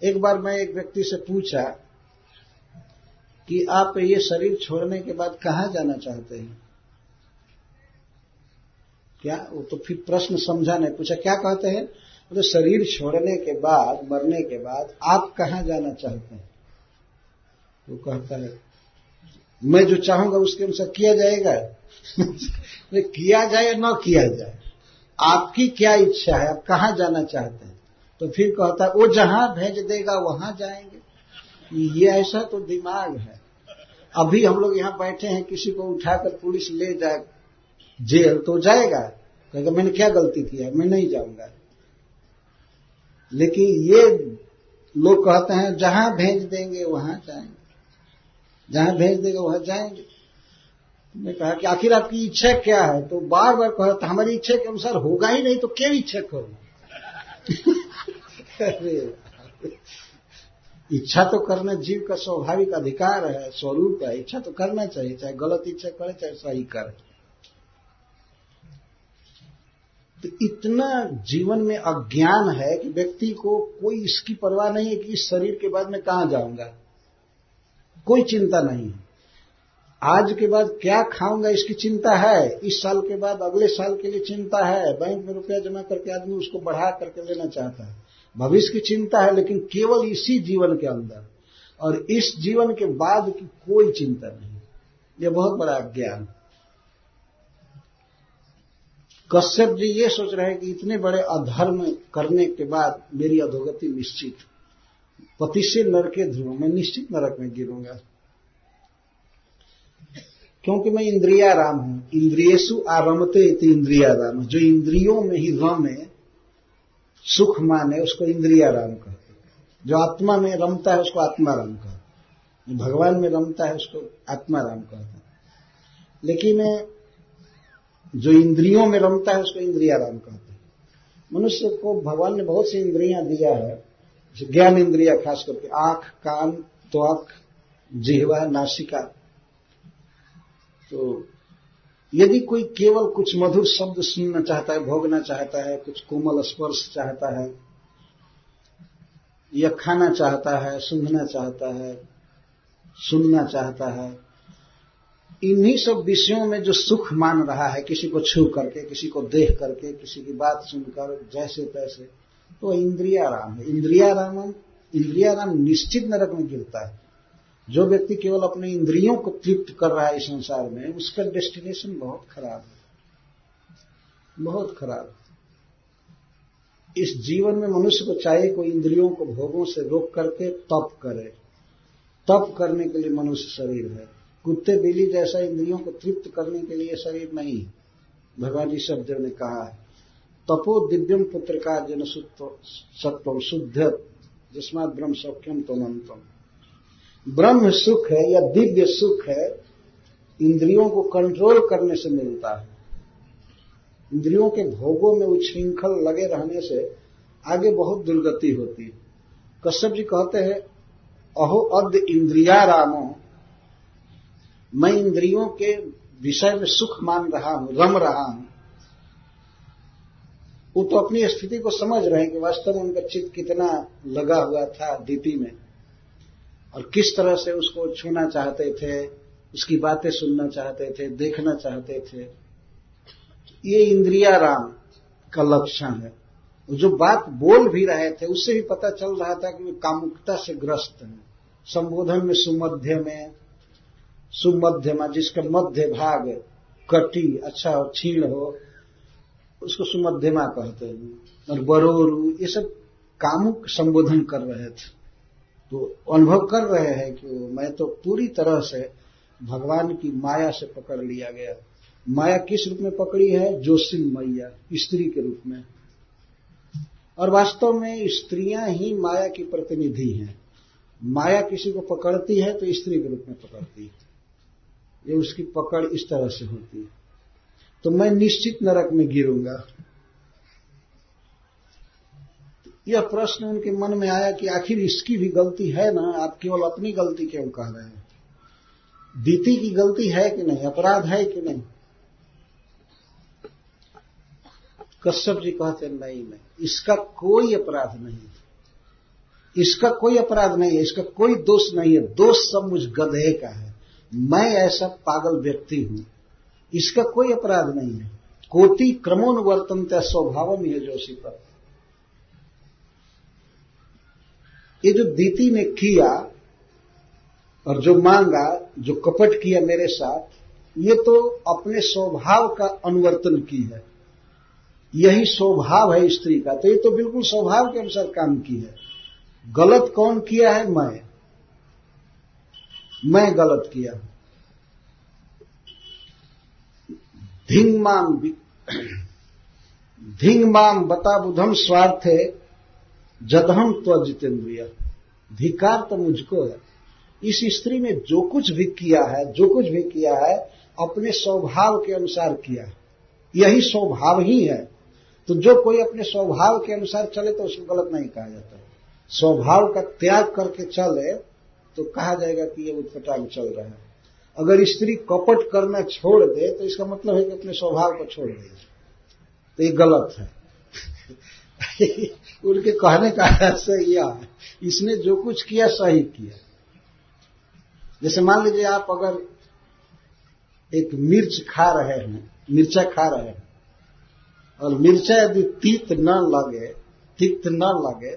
एक बार मैं एक व्यक्ति से पूछा कि आप ये शरीर छोड़ने के बाद कहां जाना चाहते हैं? क्या? वो तो फिर प्रश्न समझा नहीं, पूछा क्या कहते हैं? तो शरीर छोड़ने के बाद, मरने के बाद आप कहां जाना चाहते हैं? वो कहता है मैं जो चाहूंगा उसके अनुसार किया जाएगा। किया जाए या न किया जाए, आपकी क्या इच्छा है, आप कहां जाना चाहते हैं? तो फिर कहता है वो जहां भेज देगा वहां जाएंगे। ये ऐसा तो दिमाग है। अभी हम लोग यहां बैठे हैं, किसी को उठाकर पुलिस ले जाए जेल तो जाएगा, कहेगा मैंने क्या गलती किया, मैं नहीं जाऊंगा। लेकिन ये लोग कहते हैं जहां भेज देंगे वहां जाएंगे, जहां भेज देगा वहां जाएंगे। मैं कहा कि आखिर आपकी इच्छा क्या है? तो बार बार कहता हमारी इच्छा के अनुसार होगा ही नहीं तो क्या इच्छा करूं? इच्छा तो करना जीव का स्वाभाविक अधिकार है, स्वरूप है। इच्छा तो करना चाहिए, चाहे गलत इच्छा करे चाहे सही करे। तो इतना जीवन में अज्ञान है कि व्यक्ति को कोई इसकी परवाह नहीं है कि इस शरीर के बाद मैं कहां जाऊंगा, कोई चिंता नहीं है। आज के बाद क्या खाऊंगा इसकी चिंता है, इस साल के बाद अगले साल के लिए चिंता है। बैंक में रुपया जमा करके आदमी उसको बढ़ा करके लेना चाहता है, भविष्य की चिंता है, लेकिन केवल इसी जीवन के अंदर, और इस जीवन के बाद की कोई चिंता नहीं। यह बहुत बड़ा अज्ञान। कश्यप जी ये सोच रहे हैं कि इतने बड़े अधर्म करने के बाद मेरी अधोगति निश्चित, पतिष्ये नरके ध्रुवम, मैं निश्चित नरक में गिरूंगा, क्योंकि मैं इंद्रियाराम हूं। इंद्रियेषु आरमते इति इंद्रियाराम, जो इंद्रियों में ही रमे, सुख माने, उसको इंद्रियाराम कहते हैं। जो आत्मा में रमता है उसको आत्माराम कहते हैं। भगवान में रमता है उसको आत्मा राम कहते हैं, लेकिन जो इंद्रियों में रमता है उसको इंद्रिया राम कहते हैं। मनुष्य को भगवान ने बहुत सी इंद्रियां दिया है, ज्ञान इंद्रिया, खास करके आंख, कान, त्वक, जिह्वा, नासिका। तो यदि कोई केवल कुछ मधुर शब्द सुनना चाहता है, भोगना चाहता है, कुछ कोमल स्पर्श चाहता है, या खाना चाहता है, सूंघना चाहता है, सुनना चाहता है, इन्हीं सब विषयों में जो सुख मान रहा है, किसी को छू करके, किसी को देख करके, किसी की बात सुनकर, जैसे तैसे, तो इंद्रियाराम है। इंद्रियाराम निश्चित नरक में गिरता है। जो व्यक्ति केवल अपने इंद्रियों को तृप्त कर रहा है इस संसार में, उसका डेस्टिनेशन बहुत खराब है, बहुत खराब। इस जीवन में मनुष्य को चाहिए कोई इंद्रियों को भोगों से रोक करके तप करे। तप करने के लिए मनुष्य शरीर है। कुत्ते बिल्ली जैसा इंद्रियों को तृप्त करने के लिए शरीर नहीं। भगवान जी शब्द ने कहा है, तपो दिव्यम पुत्र का जन सत्वम शुद्ध जिस्मात ब्रह्म सौख्यम तमंतम। ब्रह्म सुख है या दिव्य सुख है, इंद्रियों को कंट्रोल करने से मिलता है। इंद्रियों के भोगों में उच्छृंखल लगे रहने से आगे बहुत दुर्गति होती है। कश्यप जी कहते हैं, अहो अद्य इंद्रियारामो, मैं इंद्रियों के विषय में सुख मान रहा हूं, रम रहा हूं। वो तो अपनी स्थिति को समझ रहे हैं कि वास्तव में उनका चित्त कितना लगा हुआ था दीति में, और किस तरह से उसको छूना चाहते थे, उसकी बातें सुनना चाहते थे, देखना चाहते थे। ये इंद्रियाराम का लक्षण है। जो बात बोल भी रहे थे उससे भी पता चल रहा था कि वे कामुकता से ग्रस्त हैं। संबोधन में सुमध्यमा, जिसका मध्य भाग कटी अच्छा और क्षीण हो, उसको सुमध्यमा कहते हैं। और बरोरु, ये सब कामुक संबोधन कर रहे थे। तो अनुभव कर रहे हैं कि मैं तो पूरी तरह से भगवान की माया से पकड़ लिया गया। माया किस रूप में पकड़ी है? जोशिन मैया, स्त्री के रूप में। और वास्तव में स्त्रियां ही माया की प्रतिनिधि हैं। माया किसी को पकड़ती है तो स्त्री के रूप में पकड़ती है, ये उसकी पकड़ इस तरह से होती है। तो मैं निश्चित नरक में गिरूंगा। यह प्रश्न उनके मन में आया कि आखिर इसकी भी गलती है ना, आप केवल अपनी गलती क्यों कह रहे हैं? दीति की गलती है कि नहीं, अपराध है कि नहीं? कश्यप जी कहते नहीं, इसका कोई अपराध नहीं, इसका कोई अपराध नहीं है, इसका कोई दोष नहीं है। दोष सब मुझ गधे का है, मैं ऐसा पागल व्यक्ति हूं, इसका कोई अपराध नहीं है। कोटि क्रमोनुवर्तनते स्वभावम यह जोशी पर। ये जो दीति ने किया और जो मांगा, जो कपट किया मेरे साथ, ये तो अपने स्वभाव का अनुवर्तन की है। यही स्वभाव है स्त्री का, तो ये तो बिल्कुल स्वभाव के अनुसार काम की है। गलत कौन किया है? मैं गलत किया। धिंग माम बता बुधम स्वार्थे जदहम त्वजितेन्द्रिय। धिकार तो मुझको है। इस स्त्री ने जो कुछ भी किया है अपने स्वभाव के अनुसार किया। यही स्वभाव ही है। तो जो कोई अपने स्वभाव के अनुसार चले तो उसको गलत नहीं कहा जाता। स्वभाव का त्याग करके चले तो कहा जाएगा कि ये उटपटांग चल रहा है। अगर स्त्री कपट करना छोड़ दे तो इसका मतलब है कि अपने स्वभाव को छोड़ दे, तो ये गलत है। उनके कहने का ऐसा यह है, इसने जो कुछ किया सही किया। जैसे मान लीजिए आप अगर एक मिर्चा खा रहे हैं और मिर्चा यदि तिक्त न लगे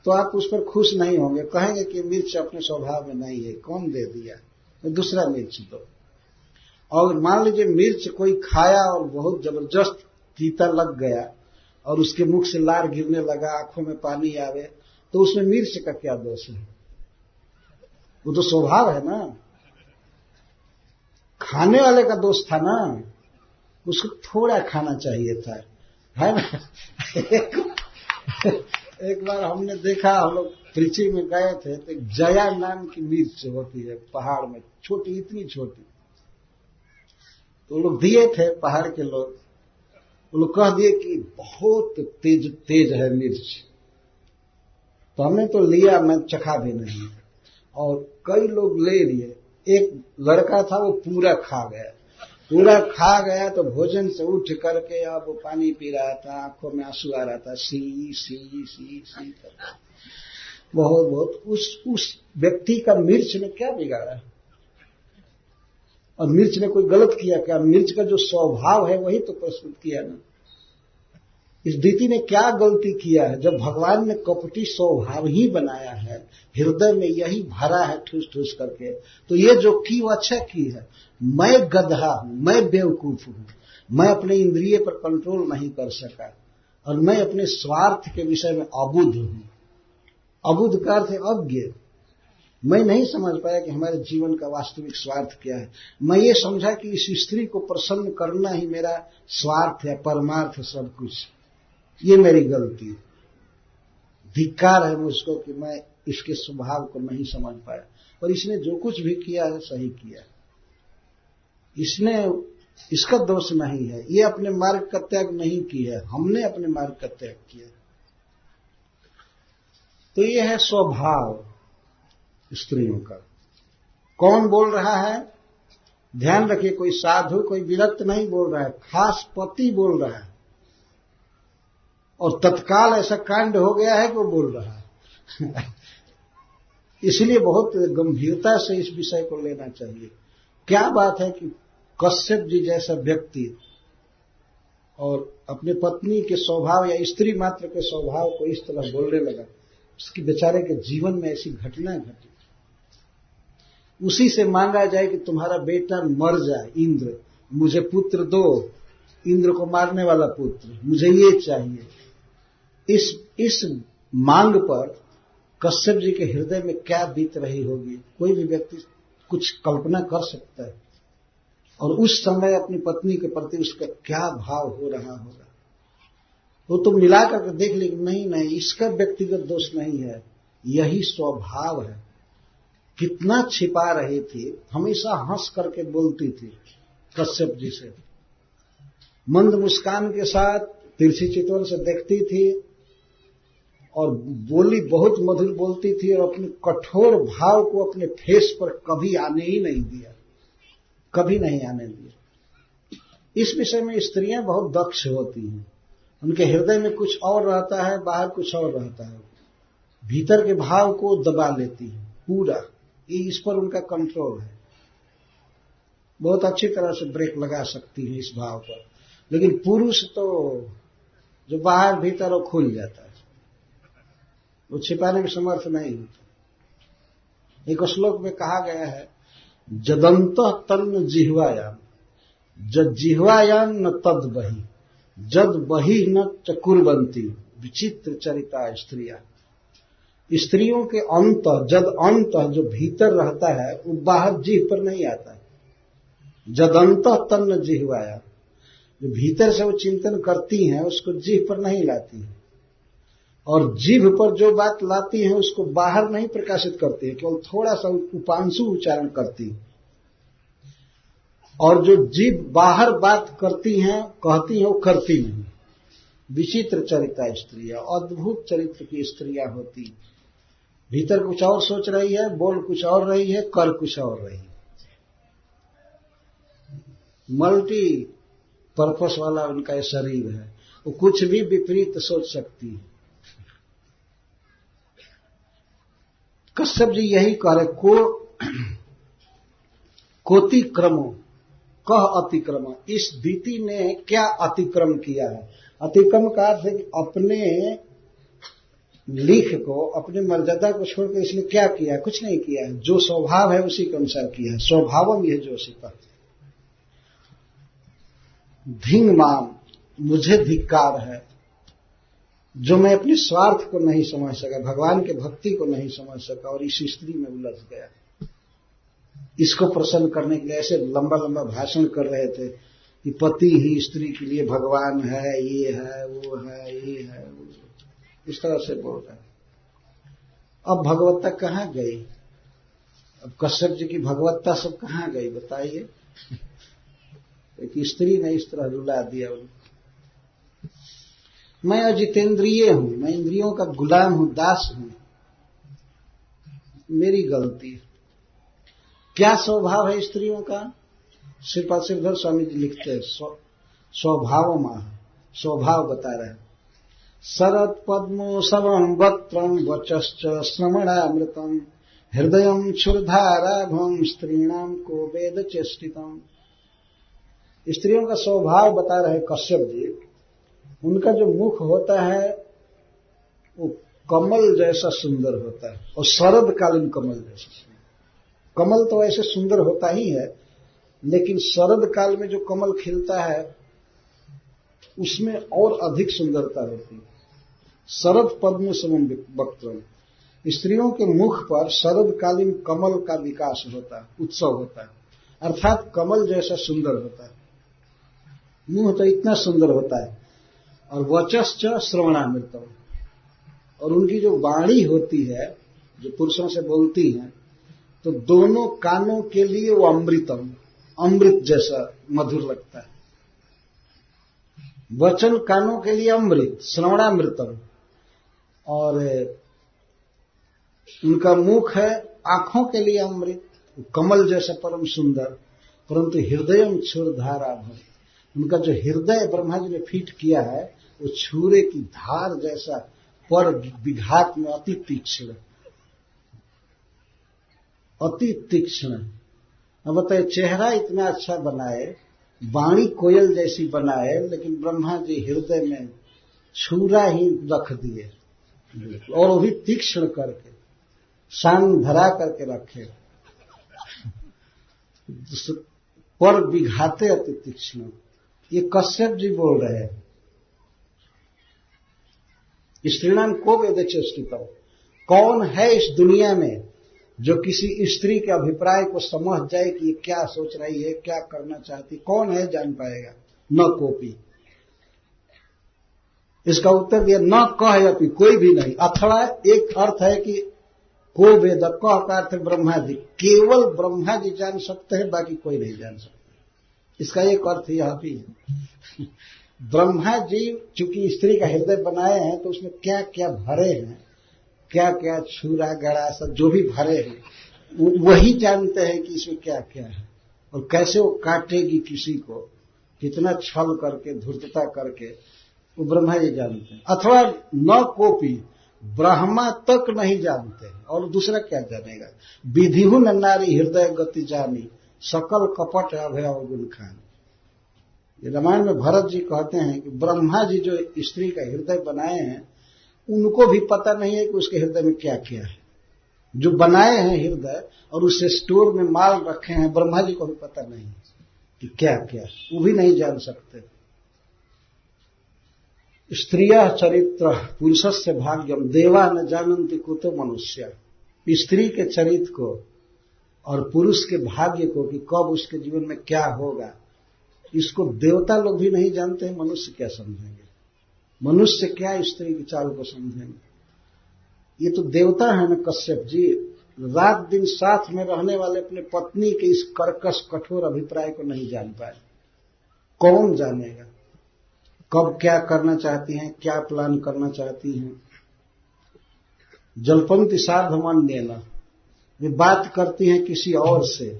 तो आप उस पर खुश नहीं होंगे, कहेंगे कि मिर्च अपने स्वभाव में नहीं है, कौन दे दिया, तो दूसरा मिर्च दो। और मान लीजिए मिर्च कोई खाया और बहुत जबरदस्त तीता लग गया और उसके मुख से लार गिरने लगा, आंखों में पानी आवे, तो उसमें मिर्च का क्या दोष है? वो तो स्वभाव है ना, खाने वाले का दोष था ना, उसको थोड़ा खाना चाहिए था, है ना। एक बार हमने देखा, हम लोग त्रिची में गए थे तो एक जया नाम की मिर्च होती है पहाड़ में, छोटी, इतनी छोटी। तो लोग दिए थे पहाड़ के लोग, वो लोग कह दिए कि बहुत तेज तेज है मिर्च। तो हमने तो लिया, मैं चखा भी नहीं, और कई लोग ले लिए। एक लड़का था वो पूरा खा गया तो भोजन से उठ करके अब वो पानी पी रहा था, आंखों में आंसू आ रहा था, सी सी सी सी कर बहुत बहुत। उस व्यक्ति का मिर्च ने क्या बिगाड़ा, और मिर्च ने कोई गलत किया क्या? मिर्च का जो स्वभाव है वही तो प्रस्तुत किया ना। इस दीति ने क्या गलती किया है? जब भगवान ने कपटी स्वभाव ही बनाया है, हृदय में यही भरा है ठूस ठूस करके, तो ये जो की वो अच्छा की है। मैं गधा हूं, मैं बेवकूफ हूं, मैं अपने इंद्रिय पर कंट्रोल नहीं कर सका, और मैं अपने स्वार्थ के विषय में अबुद्ध हूं। अबुद्ध का अर्थ है अज्ञ। मैं नहीं समझ पाया कि हमारे जीवन का वास्तविक स्वार्थ क्या है। मैं ये समझा कि इस स्त्री को प्रसन्न करना ही मेरा स्वार्थ है, परमार्थ है, सब कुछ। ये मेरी गलती है, धिक्कार है मुझको कि मैं इसके स्वभाव को नहीं समझ पाया। और इसने जो कुछ भी किया है सही किया, इसने, इसका दोष नहीं है। ये अपने मार्ग का त्याग नहीं किया है, हमने अपने मार्ग का त्याग किया। तो ये है स्वभाव स्त्रियों का। कौन बोल रहा है? ध्यान रखिए, कोई साधु, कोई विरक्त नहीं बोल रहा है, खास पति बोल रहा है। और तत्काल ऐसा कांड हो गया है कि वो बोल रहा है। इसलिए बहुत गंभीरता से इस विषय को लेना चाहिए। क्या बात है कि कश्यप जी जैसा व्यक्ति और अपने पत्नी के स्वभाव या स्त्री मात्र के स्वभाव को इस तरह बोलने लगा, उसके बेचारे के जीवन में ऐसी घटना घटी। उसी से मांगा जाए कि तुम्हारा बेटा मर जाए, इंद्र मुझे पुत्र दो, इंद्र को मारने वाला पुत्र, मुझे ये चाहिए। इस मांग पर कश्यप जी के हृदय में क्या बीत रही होगी, कोई भी व्यक्ति कुछ कल्पना कर सकता है। और उस समय अपनी पत्नी के प्रति उसका क्या भाव हो रहा होगा, वो तो मिला करके देख ले। नहीं, इसका व्यक्तिगत दोष नहीं है, यही स्वभाव है। कितना छिपा रही थी, हमेशा हंस करके बोलती थी कश्यप जी से, मंद मुस्कान के साथ तिरछी चितवन से देखती थी, और बोली बहुत मधुर बोलती थी, और अपने कठोर भाव को अपने फेस पर कभी आने ही नहीं दिया, कभी नहीं आने दिया। इस विषय में स्त्रियां बहुत दक्ष होती हैं। उनके हृदय में कुछ और रहता है, बाहर कुछ और रहता है। भीतर के भाव को दबा लेती है पूरा, इस पर उनका कंट्रोल है। बहुत अच्छी तरह से ब्रेक लगा सकती है इस भाव पर। लेकिन पुरुष तो जो बाहर भीतर वो खुल जाता है, वो छिपाने में समर्थ नहीं होता। एक श्लोक में कहा गया है, जदंतः तन्न जिह्वायाम, जद जिह्वायाम न तद बहि, जद बहि न च कुर्वन्ति विचित्र चरिता स्त्रिया। स्त्रियों के अंत, जद अंत जो भीतर रहता है वो बाहर जीभ पर नहीं आता है। जदंतः तन्न जिह्वायाम, जो भीतर से वो चिंतन करती हैं उसको जीभ पर नहीं लाती है, और जीभ पर जो बात लाती है उसको बाहर नहीं प्रकाशित करती है, केवल थोड़ा सा उपांशु उच्चारण करती है। और जो जीभ बाहर बात करती हैं, कहती हैं, वो करती नहीं। विचित्र चरिता स्त्रियां, अद्भुत चरित्र की स्त्रियां होती, भीतर कुछ और सोच रही है, बोल कुछ और रही है, कर कुछ और रही है। मल्टी पर्पस वाला उनका ये शरीर है, वो कुछ भी विपरीत सोच सकती है। कश्यप जी यही कह रहे, कोतिक्रमो कह अतिक्रम। इस दीति ने क्या अतिक्रम किया है? अतिक्रम का अर्थ है कि अपने लिख को, अपनी मर्यादा को छोड़कर इसने क्या किया? कुछ नहीं किया है, जो स्वभाव है उसी के अनुसार किया है। स्वभावम यह जोशिता धिंगमान, मुझे धिक्कार है जो मैं अपने स्वार्थ को नहीं समझ सका, भगवान के भक्ति को नहीं समझ सका और इस स्त्री में उलझ गया। इसको प्रसन्न करने के लिए ऐसे लंबा लंबा भाषण कर रहे थे कि पति ही स्त्री के लिए भगवान है, ये है, वो है, ये है, वो। इस तरह से बोल रहे हैं। अब भगवत्ता कहाँ गई? अब कश्यप जी की भगवत्ता सब कहाँ गई बताइए? एक स्त्री ने इस तरह रुला दिया उनको। मैं अजितेंद्रिय हूं, मैं इंद्रियों का गुलाम हूं, दास हूं, मेरी गलती है। क्या स्वभाव है स्त्रियों का? श्रीपाद श्रीधर स्वामी जी लिखते हैं, स्वभाव माह, स्वभाव बता रहे हैं। शरद पद्मोसवम वक्त्रम वचश्च श्रवणामृतम हृदयम क्षुरधाराभम स्त्रीणाम को वेद चेष्टितम। स्त्रियों का स्वभाव बता रहे कश्यप जी। उनका जो मुख होता है वो कमल जैसा सुंदर होता है, और शरद कालीन कमल जैसा सुंदर। कमल तो ऐसे सुंदर होता ही है, लेकिन शरद काल में जो कमल खिलता है उसमें और अधिक सुंदरता होती है। शरद पद्म समम वक्त्रम, स्त्रियों के मुख पर शरदकालीन कमल का विकास होता है, उत्सव होता है, अर्थात कमल जैसा सुंदर होता है। मुंह तो इतना सुंदर होता है। और वचश्च श्रवणामृतम, और उनकी जो वाणी होती है, जो पुरुषों से बोलती हैं, तो दोनों कानों के लिए वो अमृतम, अमृत जैसा मधुर लगता है। वचन कानों के लिए अमृत, श्रवणामृतम, और उनका मुख है आंखों के लिए अमृत, कमल जैसा परम सुंदर। परंतु हृदयम क्षुरधारा भर, उनका जो हृदय ब्रह्मा जी ने फीट किया है वो छुरे की धार जैसा, पर विघात में अति तीक्ष्ण, अति तीक्ष्ण। अब बताए, चेहरा इतना अच्छा बनाए, वाणी कोयल जैसी बनाए, लेकिन ब्रह्मा जी हृदय में छुरा ही रख दिए, और वो भी तीक्ष्ण करके, शान धरा करके रखे, पर विघाते अति तीक्ष्ण। ये कश्यप जी बोल रहे हैं। स्त्रीणाम को वेद चेष्टितम, कौन है इस दुनिया में जो किसी स्त्री के अभिप्राय को समझ जाए कि ये क्या सोच रही है, क्या करना चाहती, कौन है जान पाएगा? न कोपी। इसका उत्तर दिया न कह अपि, कोई भी नहीं। अथवा एक अर्थ है कि को वेद, कह का अर्थ ब्रह्मा जी, केवल ब्रह्मा जी जान सकते हैं, बाकी कोई नहीं जान सकता। इसका एक अर्थ यह भी है, ब्रह्मा जी चूंकि स्त्री का हृदय बनाए हैं तो उसमें क्या क्या भरे हैं, क्या क्या छुरा गड़ा सब जो भी भरे हैं, वही जानते हैं कि इसमें क्या क्या है और कैसे वो काटेगी किसी को, कितना छल करके, धूर्तता करके, वो ब्रह्मा जी जानते हैं। अथवा न कोपी, ब्रह्मा तक नहीं जानते हैं, और दूसरा क्या जानेगा? विधिहु न नारी हृदय गति जानी, सकल कपट अभय अवगुण खान। ये रामायण में भरत जी कहते हैं कि ब्रह्मा जी जो स्त्री का हृदय बनाए हैं, उनको भी पता नहीं है कि उसके हृदय में क्या क्या है। जो बनाए हैं हृदय और उसे स्टोर में माल रखे हैं, ब्रह्मा जी को भी पता नहीं कि क्या क्या, वो भी नहीं जान सकते। स्त्रियः चरित्र पुरुषस्य भाग्यम देवा न जानन्ति कुतो मनुष्य। स्त्री के चरित्र को और पुरुष के भाग्य को कि कब उसके जीवन में क्या होगा, इसको देवता लोग भी नहीं जानते हैं, मनुष्य क्या समझेंगे? मनुष्य क्या स्त्री की चाल को समझेंगे? ये तो देवता है ना कश्यप जी, रात दिन साथ में रहने वाले अपने पत्नी के इस कर्कश कठोर अभिप्राय को नहीं जान पाए। कौन जानेगा कब क्या करना चाहती हैं, क्या प्लान करना चाहती हैं? जल्पन्ति सार्धमान्येन, वे बात करती हैं किसी और से,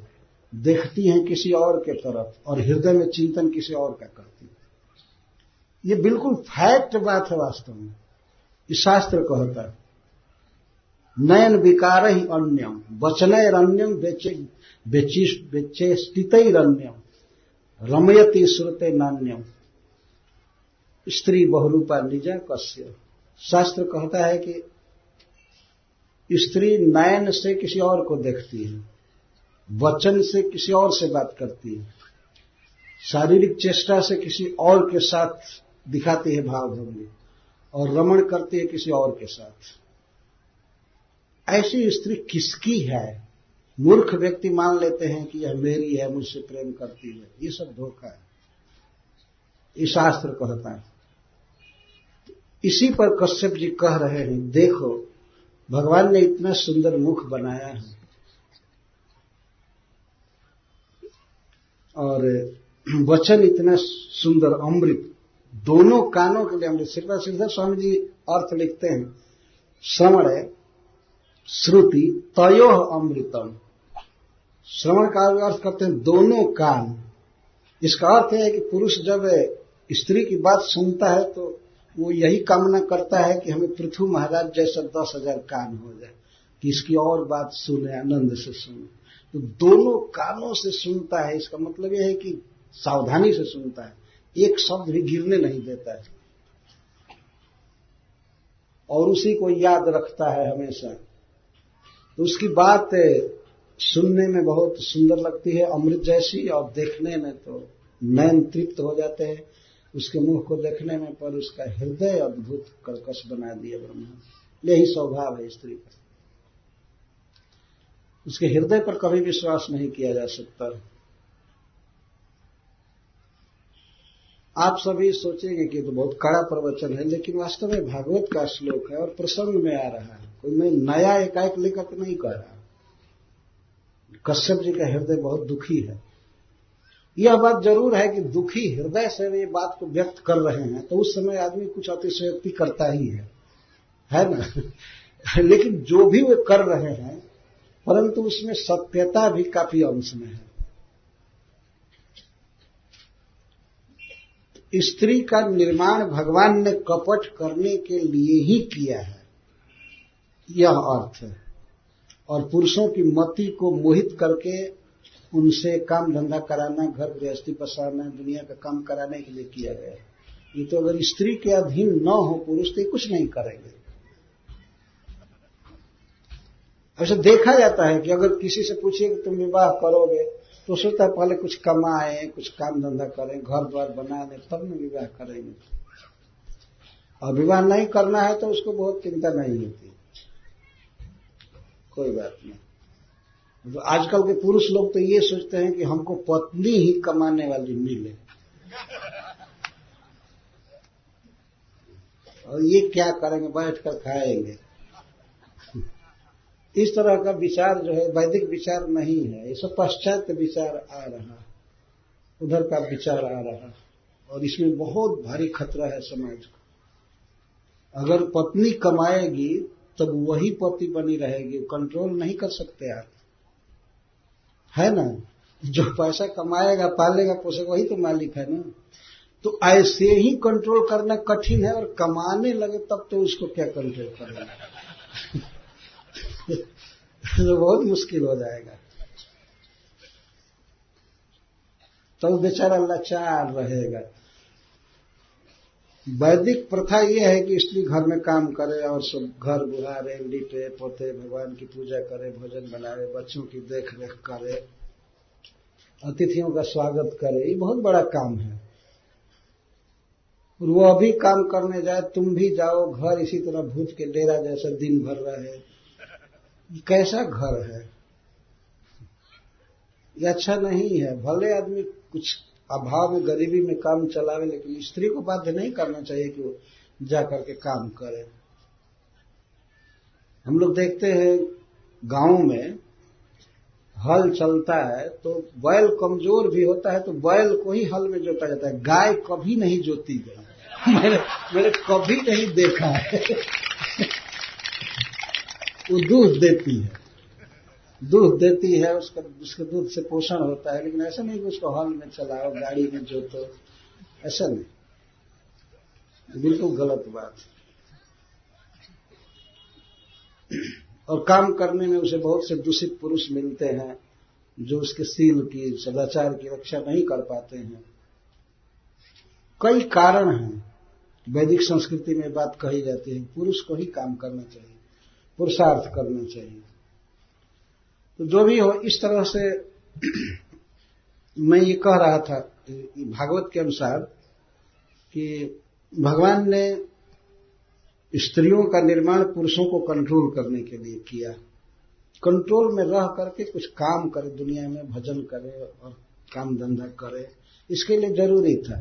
देखती हैं किसी और के तरफ, और हृदय में चिंतन किसी और का करती हैं। ये बिल्कुल फैक्ट बात है वास्तव में। इस शास्त्र कहता है नयन विकार ही अन्यम वचनैरन्यम बेचेष्टितैरन्यम रमयति श्रुते नान्यम स्त्री बहुरूपा निजा कस्य। शास्त्र कहता है कि स्त्री नयन से किसी और को देखती है, वचन से किसी और से बात करती है, शारीरिक चेष्टा से किसी और के साथ दिखाती है भाव भंगी, और रमण करती है किसी और के साथ। ऐसी स्त्री किसकी है? मूर्ख व्यक्ति मान लेते हैं कि यह मेरी है, मुझसे प्रेम करती है। ये सब धोखा है, ये शास्त्र कहता है। इसी पर कश्यप जी कह रहे हैं, देखो भगवान ने इतना सुंदर मुख बनाया है और वचन इतना सुंदर, अमृत, दोनों कानों के लिए अमृत। श्रीधर स्वामी जी अर्थ लिखते हैं, श्रवण श्रुति तयोः अमृतम। श्रवण का अर्थ करते हैं दोनों कान। इसका अर्थ है कि पुरुष जब स्त्री की बात सुनता है तो वो यही कामना करता है कि हमें पृथु महाराज जैसा 10,000 कान हो जाए कि इसकी और बात सुने, आनंद से सुने। तो दोनों कानों से सुनता है, इसका मतलब यह है कि सावधानी से सुनता है, एक शब्द भी गिरने नहीं देता है और उसी को याद रखता है हमेशा। तो उसकी बात सुनने में बहुत सुंदर लगती है, अमृत जैसी, और देखने में तो नयन तृप्त हो जाते हैं उसके मुख को देखने में, पर उसका हृदय अद्भुत कर्कश बना दिया ब्रह्मा। यही स्वभाव है स्त्री का, उसके हृदय पर कभी विश्वास नहीं किया जा सकता। आप सभी सोचेंगे कि तो बहुत कड़ा प्रवचन है, लेकिन वास्तव में भागवत का श्लोक है और प्रसंग में आ रहा है, कोई मैं नया एकाएक लेकर के नहीं कह रहा। कश्यप जी का हृदय बहुत दुखी है। यह बात जरूर है कि दुखी हृदय से वे बात को व्यक्त कर रहे हैं, तो उस समय आदमी कुछ अतिशयोक्ति करता ही है ना। लेकिन जो भी वे कर रहे हैं, परंतु उसमें सत्यता भी काफी अंश में है। स्त्री का निर्माण भगवान ने कपट करने के लिए ही किया है, यह अर्थ है, और पुरुषों की मति को मोहित करके उनसे काम धंधा कराना, घर गृहस्थी बसाना, दुनिया का काम कराने के लिए किया गया है। ये तो अगर स्त्री के अधीन न हो पुरुष तो कुछ नहीं करेंगे। ऐसा देखा जाता है कि अगर किसी से पूछिए कि तुम विवाह करोगे तो सोचता है पहले कुछ कमाएं, कुछ काम धंधा करें, घर द्वार बना लें, तब न विवाह करेंगे। और विवाह नहीं करना है तो उसको बहुत चिंता नहीं होती, कोई बात नहीं। तो आजकल के पुरुष लोग तो ये सोचते हैं कि हमको पत्नी ही कमाने वाली मिले, और ये क्या करेंगे, बैठकर खाएंगे। इस तरह का विचार जो है वैदिक विचार नहीं है, ये सब पाश्चात्य विचार आ रहा, उधर का विचार आ रहा, और इसमें बहुत भारी खतरा है समाज को। अगर पत्नी कमाएगी तब वही पति बनी रहेगी, कंट्रोल नहीं कर सकते आप, है ना। जो पैसा कमाएगा, पालेगा, पोसेगा, वही तो मालिक है ना। तो ऐसे ही कंट्रोल करना कठिन है, और कमाने लगे तब तो उसको क्या कंट्रोल करेगा। तो बहुत मुश्किल हो जाएगा, तो बेचारा लाचार रहेगा। वैदिक प्रथा यह है कि स्त्री घर में काम करे और सब घर बुहारे, लिपे पोते, भगवान की पूजा करे, भोजन बनावे, बच्चों की देख रेख करे, अतिथियों का स्वागत करे। ये बहुत बड़ा काम है। और वो अभी काम करने जाए, तुम भी जाओ, घर इसी तरह भूत के डेरा जैसा दिन भर रहे, कैसा घर है, ये अच्छा नहीं है। भले आदमी कुछ अभाव में, गरीबी में काम चलावे, लेकिन स्त्री को बाध्य नहीं करना चाहिए कि वो जा करके काम करे। हम लोग देखते हैं गांव में हल चलता है तो बैल कमजोर भी होता है तो बैल को ही हल में जोता जाता है, गाय कभी नहीं जोती गई। मैंने कभी नहीं देखा है। वो दूध देती है, दूध देती है, उसके दूध से पोषण होता है, लेकिन ऐसा नहीं कि उसको हल में चलाओ, गाड़ी में जोतो, ऐसा नहीं, बिल्कुल गलत बात। और काम करने में उसे बहुत से दूषित पुरुष मिलते हैं जो उसके शील की, सदाचार की रक्षा नहीं कर पाते हैं। कई कारण हैं, वैदिक संस्कृति में बात कही जाती है पुरुष को ही काम करना चाहिए, पुरुषार्थ करना चाहिए। तो जो भी हो, इस तरह से मैं ये कह रहा था भागवत के अनुसार कि भगवान ने स्त्रियों का निर्माण पुरुषों को कंट्रोल करने के लिए किया। कंट्रोल में रह करके कुछ काम करे, दुनिया में भजन करे और काम धंधा करे, इसके लिए जरूरी था।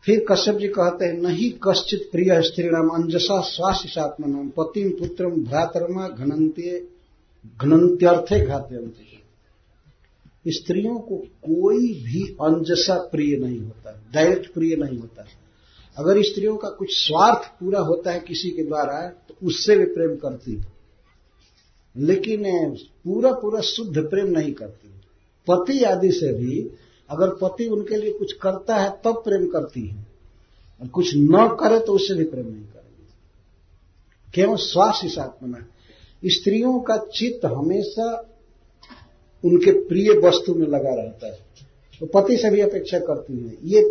फिर कश्यप जी कहते हैं, नहीं कश्चित प्रिय स्त्रीणाम अंजसा स्वाशिषात्मनाम पतिम पुत्रम भ्रातरमा घनन्त्यर्थे घातयन्ति। स्त्रियों को कोई भी अंजसा प्रिय नहीं होता, डायरेक्ट प्रिय नहीं होता। अगर स्त्रियों का कुछ स्वार्थ पूरा होता है किसी के द्वारा तो उससे भी प्रेम करती है, लेकिन पूरा पूरा शुद्ध प्रेम नहीं करती। पति आदि से भी अगर पति उनके लिए कुछ करता है तब प्रेम करती है, और कुछ न करे तो उससे भी प्रेम नहीं करेगी। केवल स्वाशिषात्मना। स्त्रियों का चित्त हमेशा उनके प्रिय वस्तु में लगा रहता है, तो पति से भी अपेक्षा करती है, ये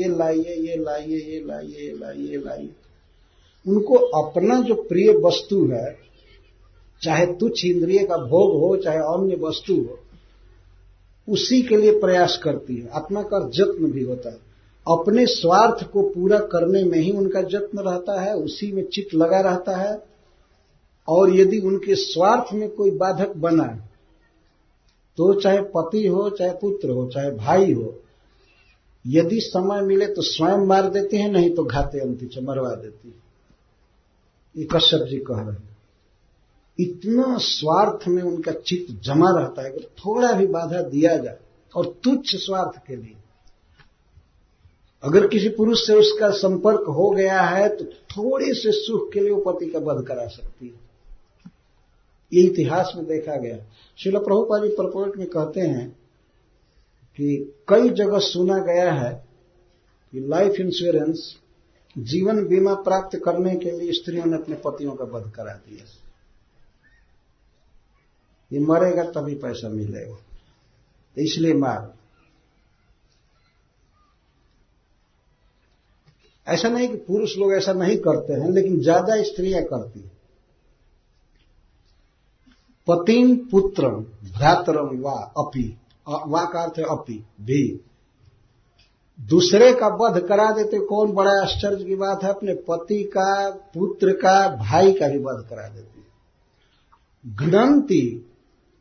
लाइए, ये लाइए, ये लाइए, ये लाइए, ये लाइए। उनको अपना जो प्रिय वस्तु है, चाहे तुच्छ इंद्रिय का भोग हो चाहे अन्य वस्तु हो, उसी के लिए प्रयास करती है। आत्मा का जत्न भी होता है, अपने स्वार्थ को पूरा करने में ही उनका जत्न रहता है, उसी में चित्त लगा रहता है। और यदि उनके स्वार्थ में कोई बाधक बना तो चाहे पति हो, चाहे पुत्र हो, चाहे भाई हो, यदि समय मिले तो स्वयं मार देते हैं, नहीं तो घातयन्ति मरवा देती है। ये कश्यप जी कह रहे हैं। इतना स्वार्थ में उनका चित्त जमा रहता है कि थोड़ा भी बाधा दिया जाए, और तुच्छ स्वार्थ के लिए। अगर किसी पुरुष से उसका संपर्क हो गया है तो थोड़े से सुख के लिए वो पति का वध करा सकती है। ये इतिहास में देखा गया। श्रील प्रभुपाद जी परपोर्ट में कहते हैं कि कई जगह सुना गया है कि लाइफ इंश्योरेंस, जीवन बीमा प्राप्त करने के लिए स्त्रियों ने अपने पतियों का वध करा दिया। ये मरेगा तभी पैसा मिलेगा, तो इसलिए मार। ऐसा नहीं कि पुरुष लोग ऐसा नहीं करते हैं, लेकिन ज्यादा स्त्रियां करती हैं। पतिम पुत्रम भ्रातरम वा अपि, वा का अर्थ है अपि भी, दूसरे का वध करा देते। कौन बड़ा आश्चर्य की बात है, अपने पति का, पुत्र का, भाई का भी वध करा देती। घृणन्ति,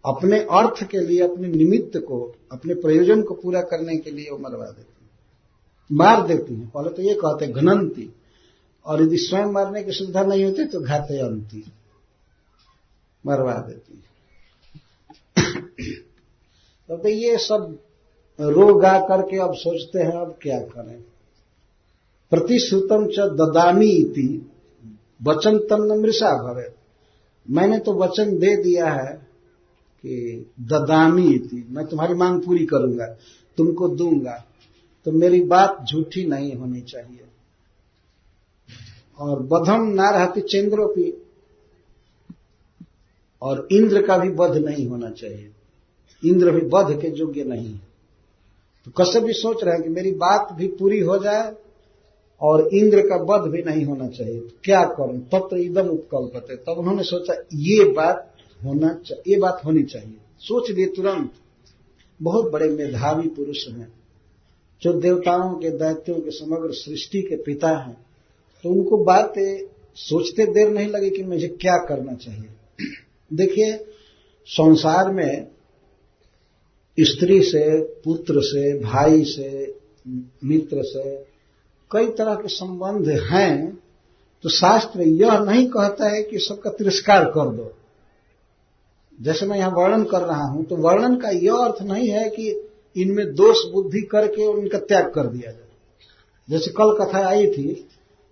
अपने अर्थ के लिए, अपने निमित्त को, अपने प्रयोजन को पूरा करने के लिए वो मरवा देती, मार देती हैं। पहले तो ये कहते हैं घृणन्ति, और यदि स्वयं मारने की सुविधा नहीं होती तो घातयन्ति, मरवा देती है। तो ये सब रोग आ करके अब सोचते हैं अब क्या करें। प्रतिश्रुतम च ददामी इति वचन तन्न मृषा भवे। मैंने तो वचन दे दिया है कि ददामी इति, मैं तुम्हारी मांग पूरी करूंगा, तुमको दूंगा, तो मेरी बात झूठी नहीं होनी चाहिए। और वधम ना रहती चंद्रोपी, और इंद्र का भी वध नहीं होना चाहिए। इंद्र भी वध के योग्य नहीं है। तो कश्यप भी सोच रहे हैं कि मेरी बात भी पूरी हो जाए और इंद्र का वध भी नहीं होना चाहिए, तो क्या करूं। तत्र इदम उपकल्पते, तब उन्होंने सोचा ये बात होनी चाहिए। सोच लिए तुरंत। बहुत बड़े मेधावी पुरुष हैं, जो देवताओं के, दैत्यों के, समग्र सृष्टि के पिता हैं, तो उनको बात सोचते देर नहीं लगी कि मुझे क्या करना चाहिए। देखिए, संसार में स्त्री से, पुत्र से, भाई से, मित्र से कई तरह के संबंध हैं, तो शास्त्र यह नहीं कहता है कि सबका तिरस्कार कर दो। जैसे मैं यहां वर्णन कर रहा हूं, तो वर्णन का यह अर्थ नहीं है कि इनमें दोष बुद्धि करके उनका त्याग कर दिया जाए। जैसे कल कथा आई थी,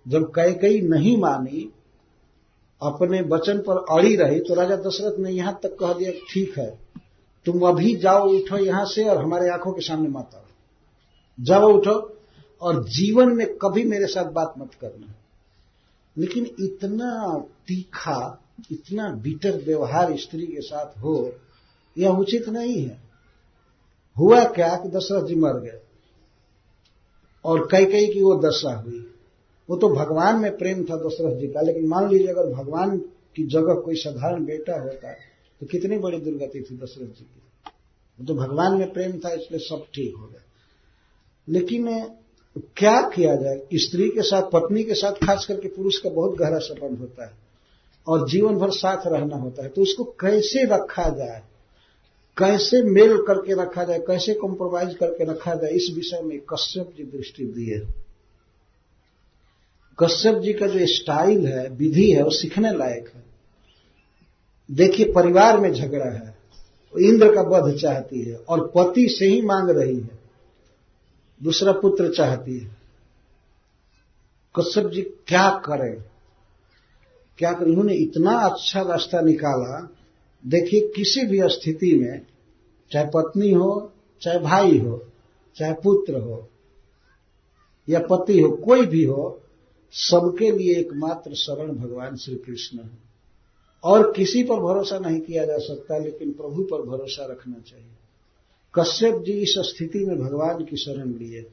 जब कैकेयी नहीं मानी, अपने वचन पर अड़ी रही, तो राजा दशरथ ने यहां तक कह दिया ठीक है, तुम अभी जाओ, उठो यहां से, और हमारे आंखों के सामने मत आओ, जाओ उठो, और जीवन में कभी मेरे साथ बात मत करना। लेकिन इतना तीखा, इतना बिटर व्यवहार स्त्री के साथ हो, यह उचित नहीं है। हुआ क्या कि दशरथ जी मर गए और कैकेयी की वो दशा हुई। वो तो भगवान में प्रेम था दशरथ जी का, लेकिन मान लीजिए अगर भगवान की जगह कोई साधारण बेटा होता तो कितनी बड़ी दुर्गति थी दशरथ जी की। वो तो भगवान में प्रेम था, इसलिए सब ठीक हो गया। लेकिन क्या किया जाए, स्त्री के साथ, पत्नी के साथ खास करके पुरुष का बहुत गहरा संबंध होता है और जीवन भर साथ रहना होता है, तो उसको कैसे रखा जाए, कैसे मेल करके रखा जाए, कैसे कॉम्प्रोमाइज करके रखा जाए, इस विषय में कश्यप जी दृष्टि दिए। कश्यप जी का जो स्टाइल है, विधि है, वो सीखने लायक है। देखिए परिवार में झगड़ा है, इंद्र का वध चाहती है और पति से ही मांग रही है, दूसरा पुत्र चाहती है। कश्यप जी क्या करें, क्या करें? उन्होंने इतना अच्छा रास्ता निकाला। देखिए किसी भी स्थिति में, चाहे पत्नी हो, चाहे भाई हो, चाहे पुत्र हो या पति हो, कोई भी हो, सबके लिए एकमात्र शरण भगवान श्री कृष्ण है। और किसी पर भरोसा नहीं किया जा सकता, लेकिन प्रभु पर भरोसा रखना चाहिए। कश्यप जी इस स्थिति में भगवान की शरण लिए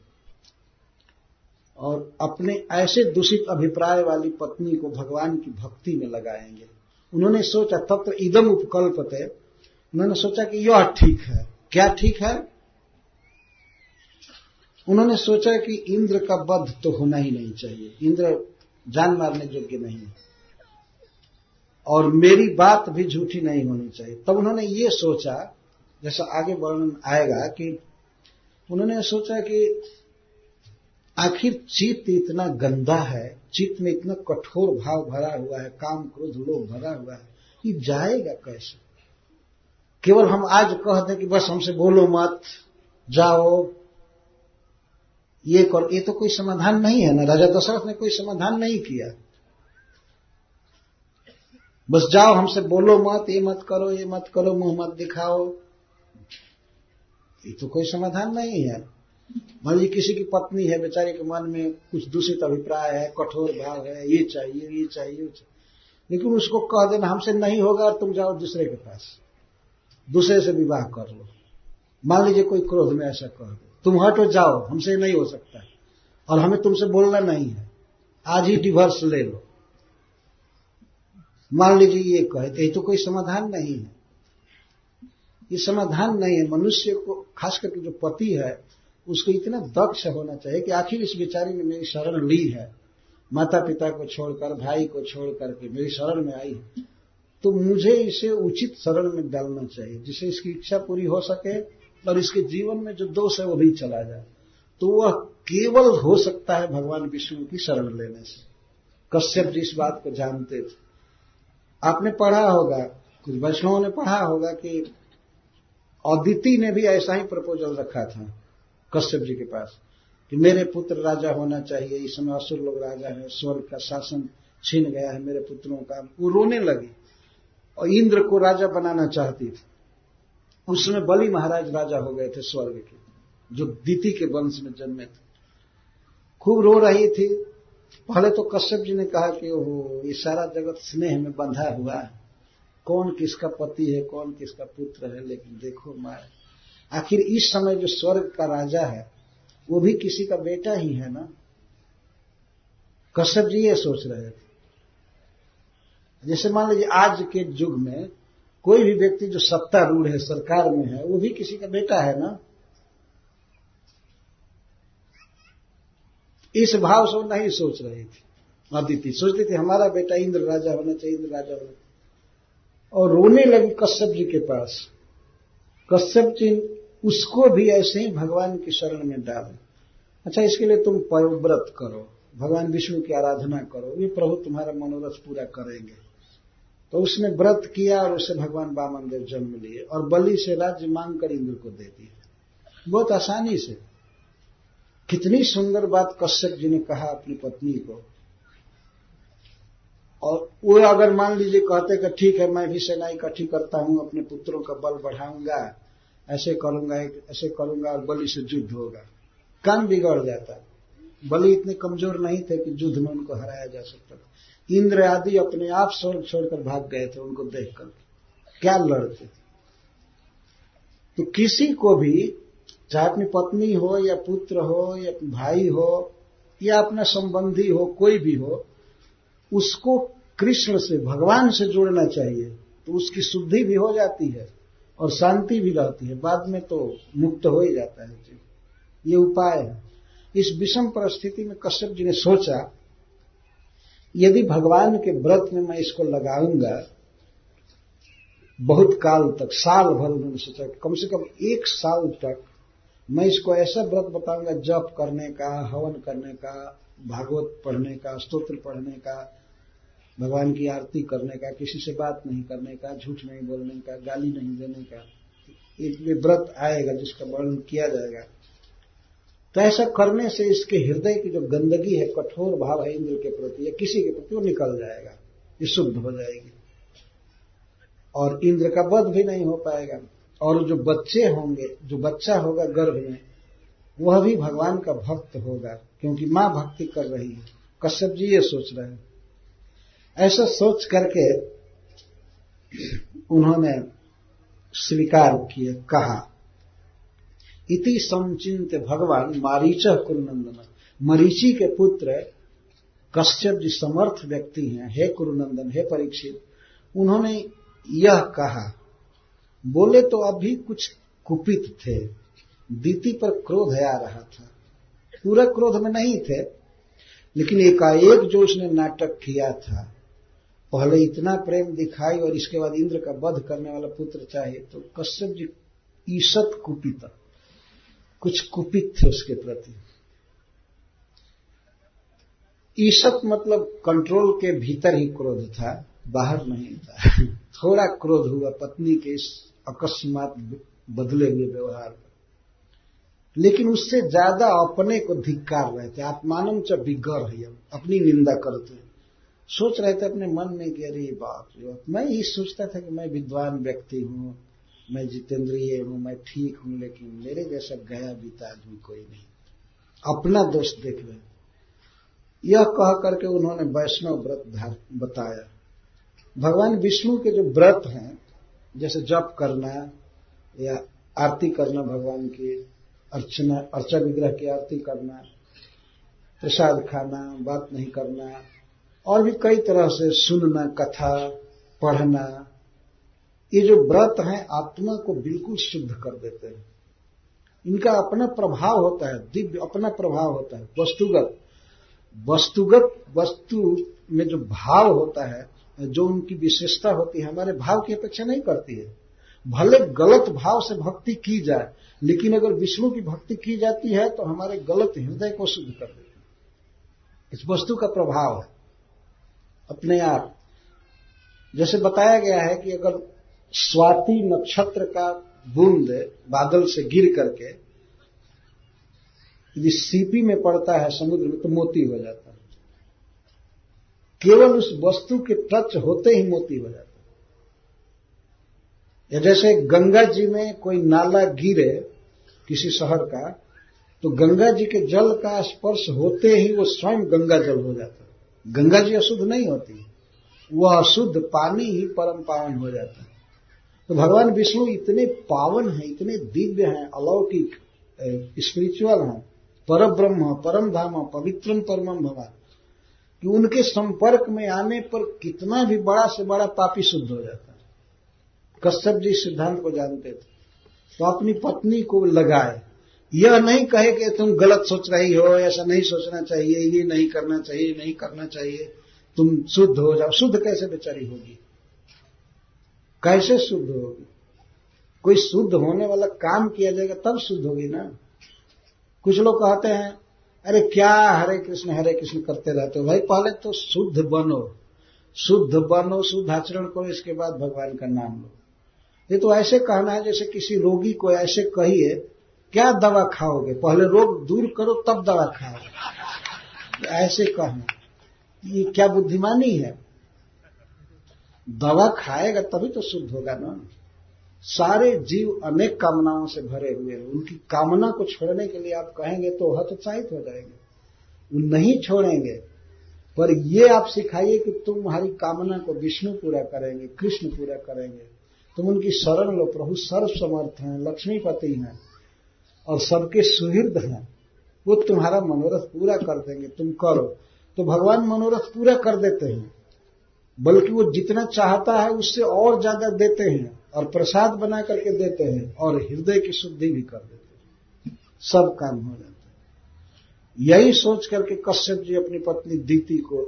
और अपने ऐसे दूषित अभिप्राय वाली पत्नी को भगवान की भक्ति में लगाएंगे। उन्होंने सोचा, तत्र इदम उपकल्पते, उन्होंने सोचा कि यह ठीक है। क्या ठीक है? उन्होंने सोचा कि इंद्र का वध तो होना ही नहीं चाहिए, इंद्र जान मारने योग्य नहीं है और मेरी बात भी झूठी नहीं होनी चाहिए। तब उन्होंने ये सोचा, जैसा आगे वर्णन आएगा, कि उन्होंने सोचा कि आखिर चित्त इतना गंदा है, चित्त में इतना कठोर भाव भरा हुआ है, काम क्रोध लोभ भरा हुआ है, ये जाएगा कैसे? केवल हम आज कह दें कि बस हमसे बोलो मत, जाओ, ये करो, ये तो कोई समाधान नहीं है ना। राजा दशरथ ने कोई समाधान नहीं किया। बस जाओ, हमसे बोलो मत, ये मत करो, ये मत करो, मुंह मत दिखाओ, ये तो कोई समाधान नहीं है। मान लीजिए किसी की पत्नी है, बेचारे के मन में कुछ दूषित अभिप्राय है, कठोर भाव है, ये चाहिए, ये चाहिए, ये चाहिए, लेकिन उसको कह देना हमसे नहीं होगा और तुम जाओ दूसरे के पास, दूसरे से विवाह कर लो। मान लीजिए कोई क्रोध में ऐसा कह दे, तुम हटो, जाओ, हमसे नहीं हो सकता और हमें तुमसे बोलना नहीं है, आज ही डिवोर्स ले लो। मान लीजिए ये कहे, तो ये तो कोई समाधान नहीं है, ये समाधान नहीं है। मनुष्य को, खास करके जो पति है, उसको इतना दक्ष होना चाहिए कि आखिर इस बेचारी ने मेरी शरण ली है, माता पिता को छोड़कर, भाई को छोड़ करके मेरी शरण में आई है, तो मुझे इसे उचित शरण में डालना चाहिए, जिससे इसकी इच्छा पूरी हो सके और इसके जीवन में जो दोष है वो भी चला जाए। तो वह केवल हो सकता है भगवान विष्णु की शरण लेने से। कश्यप जी इस बात को जानते थे। आपने पढ़ा होगा, कुछ वैष्णवों ने पढ़ा होगा कि अदिति ने भी ऐसा ही प्रपोजल रखा था कश्यप जी के पास कि मेरे पुत्र राजा होना चाहिए, इस समय असुर लोग राजा है, स्वर्ग का शासन छीन गया है मेरे पुत्रों का। वो रोने लगी और इंद्र को राजा बनाना चाहती थी। उस समय बलि महाराज राजा हो गए थे स्वर्ग के, जो दिति के वंश में जन्मे थे। खूब रो रही थी। पहले तो कश्यप जी ने कहा कि ओहो, ये सारा जगत स्नेह में बंधा हुआ है, कौन किसका पति है, कौन किसका पुत्र है, लेकिन देखो माँ, आखिर इस समय जो स्वर्ग का राजा है वो भी किसी का बेटा ही है ना। कश्यप जी ये सोच रहे थे। जैसे मान लीजिए आज के युग में कोई भी व्यक्ति जो सत्तारूढ़ है, सरकार में है, वो भी किसी का बेटा है ना। इस भाव से वो नहीं सोच रही थी। अदिति सोचती थी हमारा बेटा इंद्र राजा होना चाहिए, इंद्र राजा होना, और रोने लगी कश्यप जी के पास। कश्यप जी उसको भी ऐसे ही भगवान की शरण में डाले। अच्छा, इसके लिए तुम व्रत करो, भगवान विष्णु की आराधना करो, ये प्रभु तुम्हारा मनोरथ पूरा करेंगे। तो उसने व्रत किया और उससे भगवान वामन देव जन्म लिए और बलि से राज्य मांग कर इंद्र को दे दिया, बहुत आसानी से। कितनी सुंदर बात कश्यप जी ने कहा अपनी पत्नी को। और वो अगर मान लीजिए कहते कि ठीक है, मैं भी सेना इकट्ठी करता हूं, अपने पुत्रों का बल बढ़ाऊंगा, ऐसे करूंगा, ऐसे करूंगा और बलि से युद्ध होगा, काम बिगड़ जाता। बलि इतने कमजोर नहीं थे कि युद्ध में उनको हराया जा सकता था। इंद्र आदि अपने आप स्वर्ग छोड़कर भाग गए थे उनको देख कर, क्या लड़ते। तो किसी को भी, चाहे अपनी पत्नी हो या पुत्र हो या भाई हो या अपना संबंधी हो, कोई भी हो, उसको कृष्ण से, भगवान से जोड़ना चाहिए, तो उसकी शुद्धि भी हो जाती है और शांति भी रहती है, बाद में तो मुक्त हो ही जाता है। ये उपाय है। इस विषम परिस्थिति में कश्यप जी ने सोचा, यदि भगवान के व्रत में मैं इसको लगाऊंगा, बहुत काल तक, साल भर उन्होंने सोचा, कम से कम 1 साल तक मैं इसको ऐसा व्रत बताऊंगा, जप करने का, हवन करने का, भागवत पढ़ने का, स्तोत्र पढ़ने का, भगवान की आरती करने का, किसी से बात नहीं करने का, झूठ नहीं बोलने का, गाली नहीं देने का, ये व्रत आएगा जिसका वर्णन किया जाएगा। तो ऐसा करने से इसके हृदय की जो गंदगी है, कठोर भाव है इंद्र के प्रति या किसी के प्रति, वो निकल जाएगा, ये शुद्ध हो जाएगी और इंद्र का वध भी नहीं हो पाएगा। और जो बच्चे होंगे, जो बच्चा होगा गर्भ में, वह भी भगवान का भक्त होगा, क्योंकि मां भक्ति कर रही है। कश्यप जी ये सोच रहे हैं। ऐसा सोच करके उन्होंने स्वीकार किए, कहा इति संचिंत भगवान मारीच कुरुनंदन। मरीचि के पुत्र कश्यप जी समर्थ व्यक्ति हैं, हे कुरुनंदन, हे परीक्षित। उन्होंने यह कहा, बोले तो अभी कुछ कुपित थे, दीति पर क्रोध आ रहा था, पूरा क्रोध में नहीं थे, लेकिन एकाएक जो उसने नाटक किया था, पहले इतना प्रेम दिखाई और इसके बाद इंद्र का वध करने वाला पुत्र चाहिए, तो कश्यप जी ईषत कुपित, कुछ कुपित थे उसके प्रति। ईषत मतलब कंट्रोल के भीतर ही क्रोध था, बाहर नहीं था। थोड़ा क्रोध हुआ पत्नी के इस अकस्मात बदले हुए व्यवहार पर, लेकिन उससे ज्यादा अपने को धिक्कार रहे थे। आत्मानम च बिगड़ है, अपनी निंदा करते, सोच रहे थे अपने मन में कि अरे बाप रे, मैं ही सोचता था कि मैं विद्वान व्यक्ति हूं, मैं जितेंद्रिय हूं, मैं ठीक हूं, लेकिन मेरे जैसा गया बीता आदमी कोई नहीं, अपना दोष देख रहे। यह कह करके उन्होंने वैष्णव व्रत बताया। भगवान विष्णु के जो व्रत हैं, जैसे जप करना या आरती करना, भगवान की अर्चा विग्रह की आरती करना, प्रसाद खाना, बात नहीं करना, और भी कई तरह से सुनना, कथा पढ़ना, ये जो व्रत हैं आत्मा को बिल्कुल शुद्ध कर देते हैं। इनका अपना प्रभाव होता है, दिव्य अपना प्रभाव होता है। वस्तुगत वस्तु में जो भाव होता है, जो उनकी विशेषता होती है, हमारे भाव की अपेक्षा नहीं करती है। भले गलत भाव से भक्ति की जाए, लेकिन अगर विष्णु की भक्ति की जाती है तो हमारे गलत हृदय को शुद्ध कर देती है। इस वस्तु का प्रभाव है अपने आप। जैसे बताया गया है कि अगर स्वाति नक्षत्र का बूंद बादल से गिर करके यदि सीपी में पड़ता है समुद्र में, तो मोती हो जाता है। केवल उस वस्तु के टच होते ही मोती हो जाता है। या जैसे गंगा जी में कोई नाला गिरे किसी शहर का, तो गंगा जी के जल का स्पर्श होते ही वो स्वयं गंगा जल हो जाता है। गंगा जी अशुद्ध नहीं होती, वह अशुद्ध पानी ही परम पावन हो जाता है। तो भगवान विष्णु इतने पावन हैं, इतने दिव्य हैं, अलौकिक, स्पिरिचुअल हैं, पर ब्रह्म, परम धाम, पवित्रम परमम भगवान, कि उनके संपर्क में आने पर कितना भी बड़ा से बड़ा पापी शुद्ध हो जाता है। कश्यप जी सिद्धांत को जानते थे, तो अपनी पत्नी को लगाए, यह नहीं कहे कि तुम गलत सोच रही हो, ऐसा नहीं सोचना चाहिए, ये नहीं करना चाहिए, नहीं करना चाहिए, तुम शुद्ध हो जाओ। शुद्ध कैसे बेचारी होगी, कैसे शुद्ध होगी? कोई शुद्ध होने वाला काम किया जाएगा तब शुद्ध होगी ना। कुछ लोग कहते हैं अरे क्या हरे कृष्ण करते रहते हो। भाई पहले तो शुद्ध बनो, शुद्ध आचरण करो, इसके बाद भगवान का नाम लो। ये तो ऐसे कहना है जैसे किसी रोगी को ऐसे कहिए क्या दवा खाओगे, पहले रोग दूर करो तब दवा खाओगे, ऐसे कहना, ये क्या बुद्धिमानी है? दवा खाएगा तभी तो शुद्ध होगा ना। सारे जीव अनेक कामनाओं से भरे हुए हैं, उनकी कामना को छोड़ने के लिए आप कहेंगे तो हतोत्साहित हो जाएंगे, वो नहीं छोड़ेंगे। पर ये आप सिखाइए कि तुम्हारी कामना को विष्णु पूरा करेंगे, कृष्ण पूरा करेंगे, तुम उनकी शरण लो, प्रभु सर्व समर्थ हैं, लक्ष्मीपति हैं और सबके सुहृद हैं, वो तुम्हारा मनोरथ पूरा कर देंगे, तुम करो। तो भगवान मनोरथ पूरा कर देते हैं, बल्कि वो जितना चाहता है उससे और ज्यादा देते हैं, और प्रसाद बना करके देते हैं, और हृदय की शुद्धि भी कर देते हैं, सब काम हो जाता है। यही सोच करके कश्यप जी अपनी पत्नी दीति को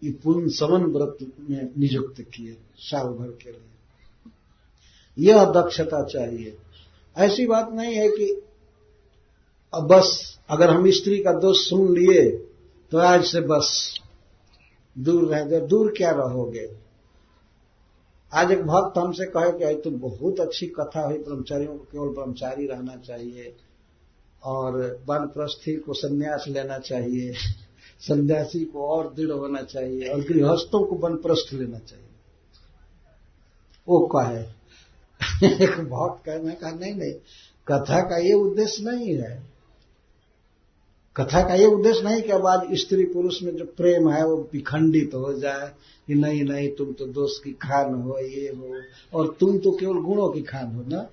ये पूर्ण समन व्रत में नियुक्त किए साल भर के लिए। यह दक्षता चाहिए। ऐसी बात नहीं है कि अब बस अगर हम स्त्री का दोष सुन लिए तो आज से बस दूर रह जाओ। दूर क्या रहोगे? आज एक भक्त हमसे कहे कि तुम बहुत अच्छी कथा हुई, ब्रह्मचारियों को केवल ब्रह्मचारी रहना चाहिए और वानप्रस्थी को संन्यास लेना चाहिए, सन्यासी को और दृढ़ होना चाहिए और गृहस्थों को वानप्रस्थ लेना चाहिए। वो कहे एक भक्त कहे, मैं कहा नहीं, कथा का ये उद्देश्य नहीं है। कथा का ये उद्देश्य नहीं कि अब आज स्त्री पुरुष में जो प्रेम है वो विखंडित हो जाए कि नहीं तुम तो दोष की खान हो, ये हो, और तुम तो केवल गुणों की खान हो ना।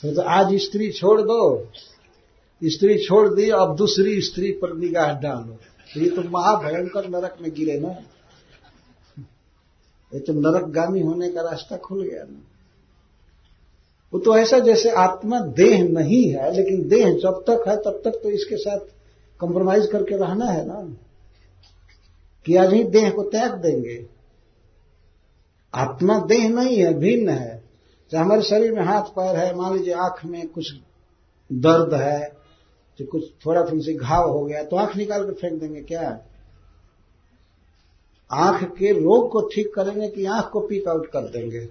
तो आज स्त्री छोड़ दो, स्त्री छोड़ दी, अब दूसरी स्त्री पर निगाह डालो, तो ये तो महाभयंकर नरक में गिरे ना। ये तो नरकगामी होने का रास्ता खुल गया ना। वो तो ऐसा जैसे आत्मा देह नहीं है, लेकिन देह जब तक है तब तक तो इसके साथ कंप्रोमाइज करके रहना है ना, कि आज ही देह को त्याग देंगे। आत्मा देह नहीं है, भिन्न है। चाहे हमारे शरीर में हाथ पैर है, मान लीजिए आंख में कुछ दर्द है, तो कुछ थोड़ा फुंसी घाव हो गया तो आंख निकाल कर फेंक देंगे क्या? आंख के रोग को ठीक करेंगे कि आंख को पीक आउट कर देंगे?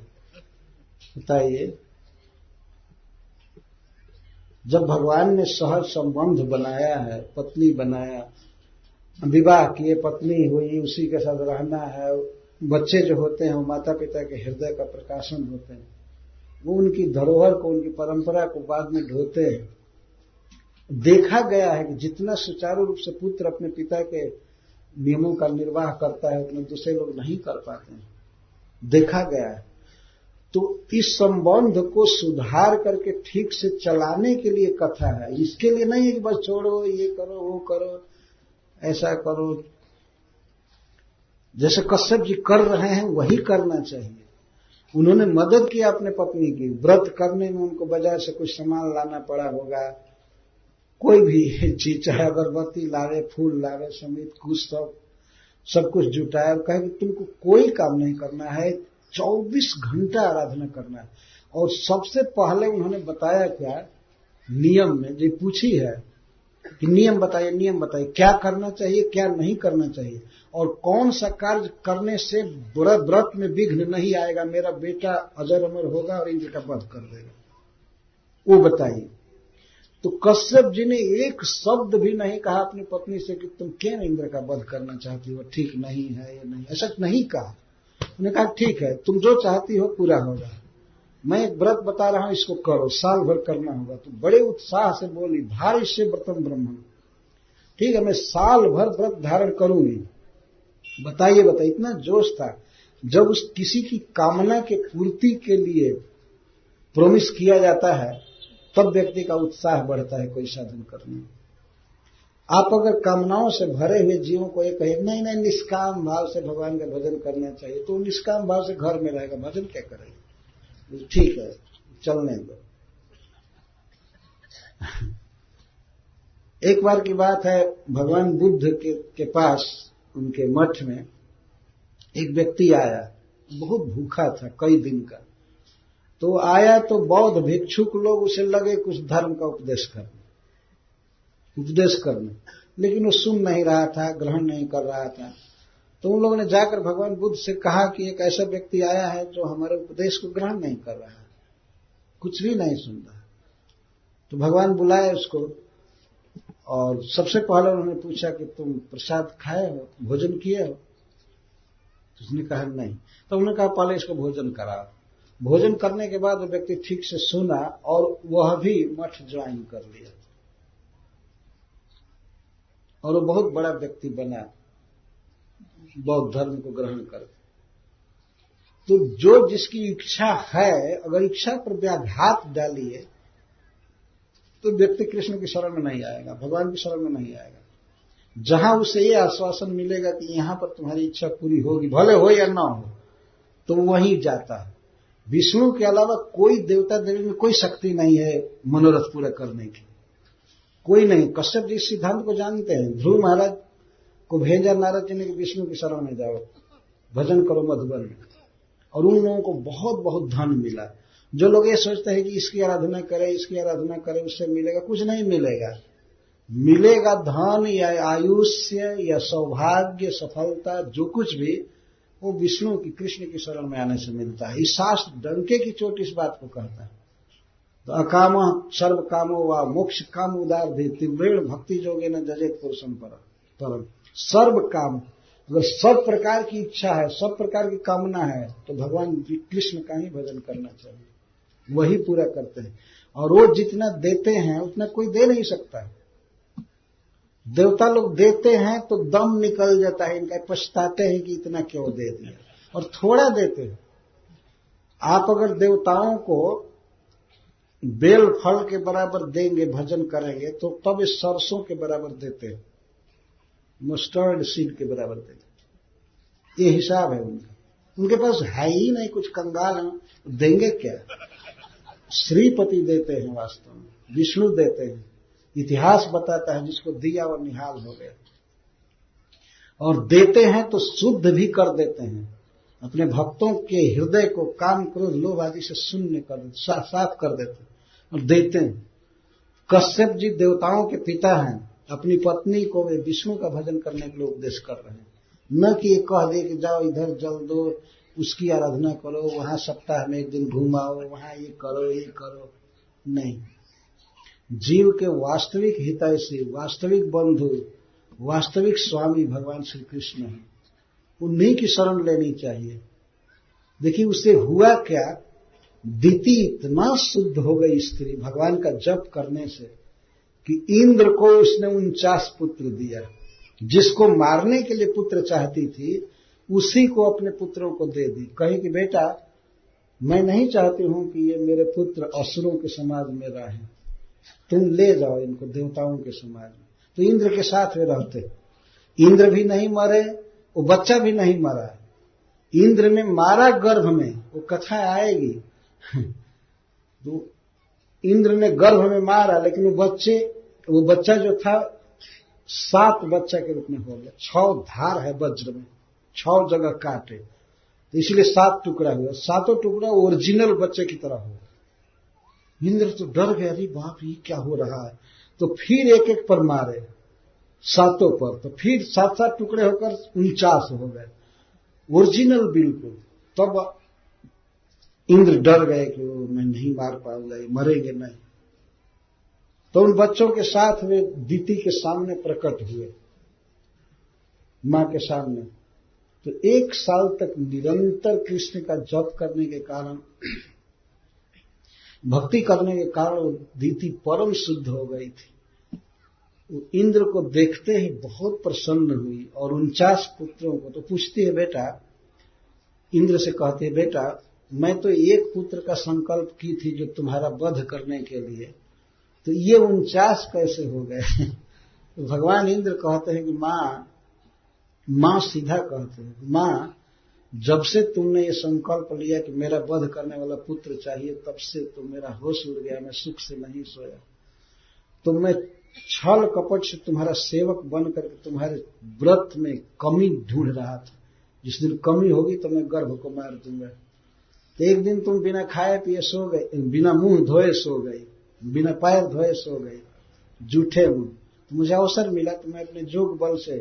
बताइए। जब भगवान ने सहज संबंध बनाया है, पत्नी बनाया, विवाह किए, पत्नी हुई, उसी के साथ रहना है, बच्चे जो होते हैं वो माता पिता के हृदय का प्रकाशन होते हैं, वो उनकी धरोहर को, उनकी परंपरा को बाद में ढोते हैं। देखा गया है कि जितना सुचारू रूप से पुत्र अपने पिता के नियमों का निर्वाह करता है उतना दूसरे लोग नहीं कर पाते हैं, देखा गया है। तो इस संबंध को सुधार करके ठीक से चलाने के लिए कथा है, इसके लिए नहीं है कि बस छोड़ो, ये करो, वो करो, ऐसा करो। जैसे कश्यप जी कर रहे हैं वही करना चाहिए। उन्होंने मदद की अपने पत्नी की, व्रत करने में उनको बाजार से कुछ सामान लाना पड़ा होगा, कोई भी चीज, चाहे अगरबत्ती लावे, फूल लावे समेत कुछ सब कुछ जुटाया, कहे कि तुमको कोई काम नहीं करना है, 24 घंटा आराधना करना है। और सबसे पहले उन्होंने बताया क्या नियम में, जो पूछी है कि नियम बताइए क्या करना चाहिए, क्या नहीं करना चाहिए, और कौन सा कार्य करने से व्रत में विघ्न नहीं आएगा, मेरा बेटा अजर अमर होगा और इंद्र का वध कर देगा, वो बताइए। तो कश्यप जी ने एक शब्द भी नहीं कहा अपनी पत्नी से कि तुम क्यों इंद्र का वध करना चाहती हो, ठीक नहीं है, ये नहीं, ऐसा नहीं कहा। उन्होंने कहा ठीक है, तुम जो चाहती हो पूरा होगा, मैं एक व्रत बता रहा हूं, इसको करो, साल भर करना होगा। तो बड़े उत्साह से बोली, भार्य व्रतम ब्रह्मण, ठीक है मैं साल भर व्रत धारण करूंगी, बताइए। इतना जोश था। जब उस किसी की कामना के पूर्ति के लिए प्रोमिस किया जाता है तब व्यक्ति का उत्साह बढ़ता है कोई साधन करने। आप अगर कामनाओं से भरे हुए जीवों को ये कहे नहीं निष्काम भाव से भगवान का भजन करना चाहिए, तो निष्काम भाव से घर में रहेगा, भजन क्या करेगा? ठीक है चलने दो। एक बार की बात है, भगवान बुद्ध के पास उनके मठ में एक व्यक्ति आया, बहुत भूखा था कई दिन का। तो आया तो बौद्ध भिक्षुक लोग उसे लगे कुछ धर्म का उपदेश करने, लेकिन वो सुन नहीं रहा था, ग्रहण नहीं कर रहा था। तो उन लोगों ने जाकर भगवान बुद्ध से कहा कि एक ऐसा व्यक्ति आया है जो हमारे उपदेश को ग्रहण नहीं कर रहा है, कुछ भी नहीं सुन रहा। तो भगवान बुलाए उसको और सबसे पहले उन्होंने पूछा कि तुम प्रसाद खाए हो, भोजन किए हो? तो उसने कहा नहीं। तो उन्होंने कहा पहले इसको भोजन कराओ। भोजन करने के बाद वो व्यक्ति ठीक से सुना और वह भी मठ ज्वाइन कर लिया और वो बहुत बड़ा व्यक्ति बना बौद्ध धर्म को ग्रहण कर। तो जो जिसकी इच्छा है, अगर इच्छा पर व्याघात डालिए तो व्यक्ति कृष्ण की शरण में नहीं आएगा, भगवान की शरण में नहीं आएगा। जहां उसे ये आश्वासन मिलेगा कि यहां पर तुम्हारी इच्छा पूरी होगी, भले हो या ना हो, तो वहीं जाता है। विष्णु के अलावा कोई देवता देवी में कोई शक्ति नहीं है मनोरथ पूरा करने की, कोई नहीं। कश्यप जी इस सिद्धांत को जानते हैं। ध्रुव महाराज को भेजा नारद जी ने कि विष्णु की शरण में जाओ, भजन करो मधुबन में, और उन लोगों को बहुत बहुत धन मिला। जो लोग ये सोचते हैं कि इसकी आराधना करें उससे मिलेगा, कुछ नहीं मिलेगा। मिलेगा धन या आयुष्य या सौभाग्य, सफलता, जो कुछ भी, वो विष्णु की, कृष्ण की शरण में आने से मिलता है। इस शास्त्र डंके की चोट इस बात को कहता है। तो अकाम सर्व कामो व मोक्ष काम उदार दे तीव्रेण भक्ति जोगे न जजेत पुरुषम परम। सर्व काम, अगर सब प्रकार की इच्छा है, सब प्रकार की कामना है, तो भगवान कृष्ण का ही भजन करना चाहिए, वही पूरा करते हैं। और वो जितना देते हैं उतना कोई दे नहीं सकता है। देवता लोग देते हैं तो दम निकल जाता है इनका, पछताते हैं कि इतना क्यों दे दिया, और थोड़ा देते हैं। आप अगर देवताओं को बेल फल के बराबर देंगे, भजन करेंगे, तो तब इस सरसों के बराबर देते हैं, मस्टर्ड सीड के बराबर देते। ये हिसाब है उनका। उनके पास है ही नहीं, कुछ कंगाल हैं, देंगे क्या। श्रीपति देते हैं, वास्तव में विष्णु देते हैं। इतिहास बताता है जिसको दिया वो निहाल हो गया। और देते हैं तो शुद्ध भी कर देते हैं, अपने भक्तों के हृदय को काम क्रोध लोभ आदि से शून्य कर देते, साफ कर देते हैं और देते हैं। कश्यप जी देवताओं के पिता हैं, अपनी पत्नी को वे विष्णु का भजन करने के लिए उपदेश कर रहे हैं, न कि ये कह दे कि जाओ इधर जल दो, उसकी आराधना करो, वहां सप्ताह में एक दिन घुमाओ, वहां ये करो ये करो। नहीं, जीव के वास्तविक हितैषी, वास्तविक बंधु, वास्तविक स्वामी भगवान श्री कृष्ण है, उन्हीं की शरण लेनी चाहिए। देखिए उससे हुआ क्या, दीति इतना शुद्ध हो गई स्त्री भगवान का जप करने से कि इंद्र को उसने 49 पुत्र दिया। जिसको मारने के लिए पुत्र चाहती थी उसी को अपने पुत्रों को दे दी। कही कि बेटा मैं नहीं चाहती हूं कि ये मेरे पुत्र असुरों के समाज में रहें, तुम ले जाओ इनको देवताओं के समाज में। तो इंद्र के साथ वे रहते। इंद्र भी नहीं मरे, वो बच्चा भी नहीं मरा। इंद्र ने मारा गर्भ में, वो कथा आएगी। तो इंद्र ने गर्भ में मारा, लेकिन वो बच्चा जो था 7 बच्चा के रूप में हो गया। 6 धार है वज्र में, 6 जगह काटे, तो इसलिए 7 टुकड़ा हुआ। 7 टुकड़ा ओरिजिनल बच्चे की तरह हुआ। इंद्र तो डर गया, अरे बाप ये क्या हो रहा है। तो फिर एक एक पर मारे, 7 पर, तो फिर 7 टुकड़े होकर 49 हो गए, ओरिजिनल बिल्कुल। तब इंद्र डर गए कि वो मैं नहीं मार पाऊंगा, ये मरेंगे नहीं। तो उन बच्चों के साथ वे दीति के सामने प्रकट हुए, मां के सामने। तो 1 साल तक निरंतर कृष्ण का जप करने के कारण, भक्ति करने के कारण दीति परम शुद्ध हो गई थी। वो इंद्र को देखते ही बहुत प्रसन्न हुई और 49 पुत्रों को तो पूछती है, बेटा, इंद्र से कहती है, बेटा मैं तो एक पुत्र का संकल्प की थी जो तुम्हारा वध करने के लिए, तो ये 49 कैसे हो गए। तो भगवान इंद्र कहते हैं कि मां सीधा कहते हैं, मां जब से तुमने ये संकल्प लिया कि मेरा वध करने वाला पुत्र चाहिए, तब से तो मेरा होश उड़ गया, मैं सुख से नहीं सोया। तो मैं छल कपट से तुम्हारा सेवक बन करके तुम्हारे व्रत में कमी ढूंढ रहा था। जिस दिन कमी होगी तो मैं गर्भ को मार दूंगा। तो एक दिन तुम बिना खाए पिए सो गए, बिना मुंह धोए सो गए, बिना पैर धोए सो गए, जूठे मुंह। तो मुझे अवसर मिला तो मैं अपने जोग बल से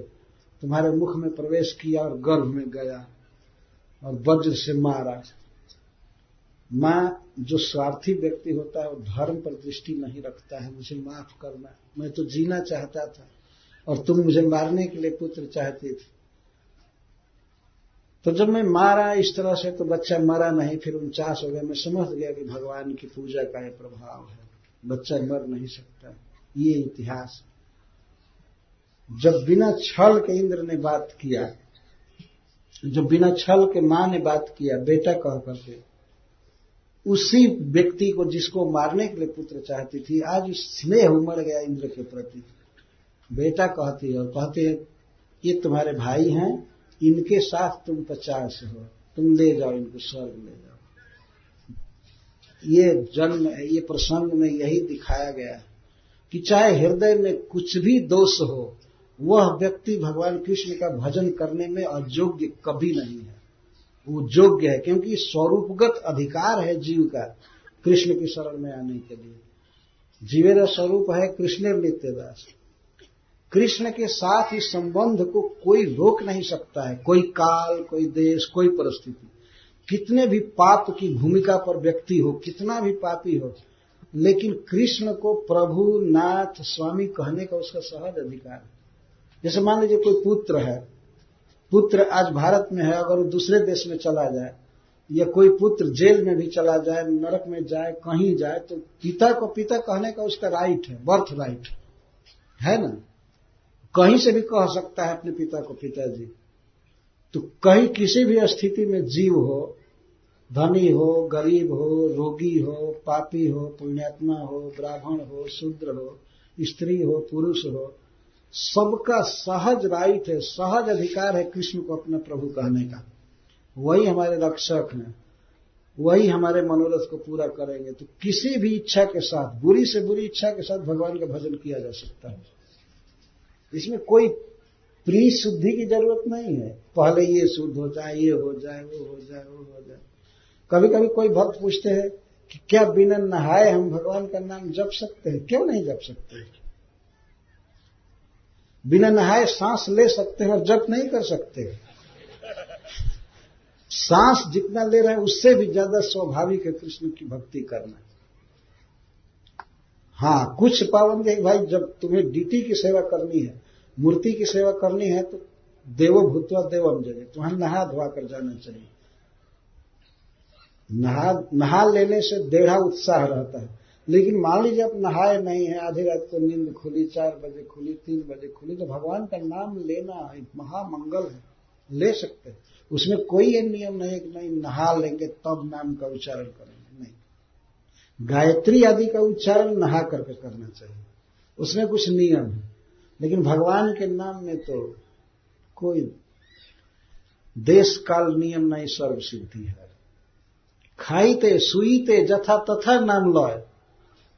तुम्हारे मुख में प्रवेश किया और गर्भ में गया और वज्र से मारा। मां, जो स्वार्थी व्यक्ति होता है वो धर्म पर दृष्टि नहीं रखता है, मुझे माफ करना, मैं तो जीना चाहता था और तुम मुझे मारने के लिए पुत्र चाहती थी। तो जब मैं मारा इस तरह से तो बच्चा मरा नहीं, फिर 49 हो गया। मैं समझ गया कि भगवान की पूजा का ये प्रभाव है, बच्चा मर नहीं सकता। ये इतिहास। जब बिना छल के इंद्र ने बात किया, जब बिना छल के मां ने बात किया बेटा कह करके, उसी व्यक्ति को जिसको मारने के लिए पुत्र चाहती थी, आज स्नेह उमड़ गया इंद्र के प्रति। बेटा कहती है और कहती है, ये तुम्हारे भाई हैं, इनके साथ तुम 50 हो, तुम ले जाओ इनको, स्वर्ग ले जाओ। ये जन्म, ये प्रसंग में यही दिखाया गया है कि चाहे हृदय में कुछ भी दोष हो, वह व्यक्ति भगवान कृष्ण का भजन करने में अयोग्य कभी नहीं है। वो योग्य है, क्योंकि स्वरूपगत अधिकार है जीव का कृष्ण की शरण में आने के लिए। जीवेरा स्वरूप है कृष्ण नित्यदास। कृष्ण के साथ इस संबंध को कोई रोक नहीं सकता है, कोई काल, कोई देश, कोई परिस्थिति। कितने भी पाप की भूमिका पर व्यक्ति हो, कितना भी पापी हो, लेकिन कृष्ण को प्रभु, नाथ, स्वामी कहने का उसका सहज अधिकार है। जैसे मान लीजिए कोई पुत्र है, पुत्र आज भारत में है, अगर वो दूसरे देश में चला जाए, या कोई पुत्र जेल में भी चला जाए, नरक में जाए, कहीं जाए, तो पिता को पिता कहने का उसका राइट है, बर्थ राइट है ना। कहीं से भी कह सकता है अपने पिता को पिताजी। तो कहीं किसी भी स्थिति में जीव हो, धनी हो, गरीब हो, रोगी हो, पापी हो, पुण्यात्मा हो, ब्राह्मण हो, शूद्र हो, स्त्री हो, पुरुष हो, सबका सहज राइट है, सहज अधिकार है कृष्ण को अपना प्रभु कहने का। वही हमारे रक्षक हैं, वही हमारे मनोरथ को पूरा करेंगे। तो किसी भी इच्छा के साथ, बुरी से बुरी इच्छा के साथ भगवान का भजन किया जा सकता है। इसमें कोई प्री शुद्धि की जरूरत नहीं है, पहले ये शुद्ध हो जाए, ये हो जाए, वो हो जाए, वो हो जाए। कभी कभी कोई भक्त पूछते हैं कि क्या बिना नहाए हम भगवान का नाम जप सकते हैं? क्यों नहीं जप सकते? बिना नहाए सांस ले सकते हैं और जप नहीं कर सकते? सांस जितना ले रहे हैं उससे भी ज्यादा स्वाभाविक है कृष्ण की भक्ति करना। हाँ, कुछ पाबंदी है भाई, जब तुम्हें डीटी की सेवा करनी है, मूर्ति की सेवा करनी है, तो देवो भूत्वा देवम जगे, तुम्हें नहा धोआ कर जाना चाहिए। नहा लेने से देढ़ा उत्साह रहता है। लेकिन मान लीजिए आप नहाए नहीं है, आधी रात को नींद खुली, 4 बजे खुली, 3 बजे खुली, तो भगवान का नाम लेना महामंगल है, ले सकते हैं। उसमें कोई ये नियम नहीं है कि नहीं नहा लेंगे तब नाम का उच्चारण करेंगे, नहीं। गायत्री आदि का उच्चारण नहा करके करना चाहिए, उसमें कुछ नियम है। लेकिन भगवान के नाम में तो कोई देश काल नियम नहीं, सर्व सिद्धि है। खाईते सुईते जथा तथा नाम लय,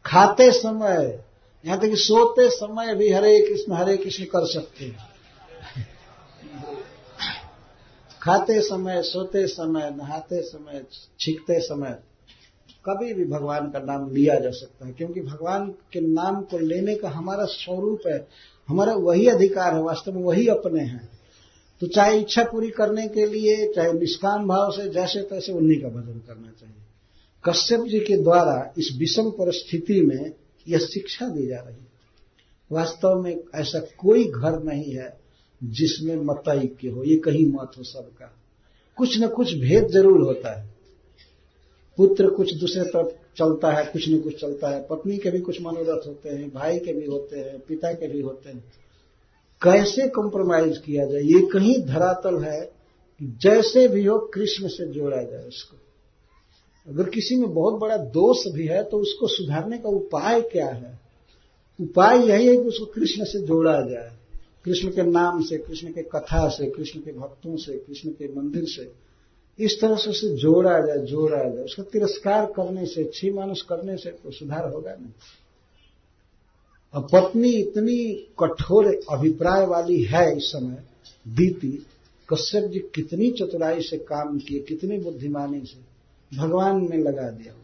खाते समय, यहां तक कि सोते समय भी हरे कृष्ण कर सकते हैं। खाते समय, सोते समय, नहाते समय, छींकते समय, कभी भी भगवान का नाम लिया जा सकता है, क्योंकि भगवान के नाम को लेने का हमारा स्वरूप है, हमारा वही अधिकार है, वास्तव में वही अपने हैं। तो चाहे इच्छा पूरी करने के लिए, चाहे निष्काम भाव से, जैसे तैसे उन्हीं का भजन करना चाहिए। कश्यप जी के द्वारा इस विषम परिस्थिति में यह शिक्षा दी जा रही है। वास्तव में ऐसा कोई घर नहीं है जिसमें मतैक्य हो, ये कहीं मत हो सबका। कुछ न कुछ भेद जरूर होता है। पुत्र कुछ दूसरे तरफ चलता है, कुछ न कुछ चलता है, पत्नी के भी कुछ मनोरथ होते हैं, भाई के भी होते हैं, पिता के भी होते हैं। कैसे कॉम्प्रोमाइज किया जाए, ये कहीं धरातल है कि जैसे भी हो कृष्ण से जोड़ा जाए उसको। अगर किसी में बहुत बड़ा दोष भी है तो उसको सुधारने का उपाय क्या है? उपाय यही है कि उसको कृष्ण से जोड़ा जाए, कृष्ण के नाम से, कृष्ण के कथा से, कृष्ण के भक्तों से, कृष्ण के मंदिर से, इस तरह से उसे जोड़ा जाए। उसका तिरस्कार करने से, छी मानुष करने से तो सुधार होगा नहीं। अब पत्नी इतनी कठोर अभिप्राय वाली है इस समय, दीति, कश्यप जी कितनी चतुराई से काम किए, कितनी बुद्धिमानी से भगवान में लगा दिया,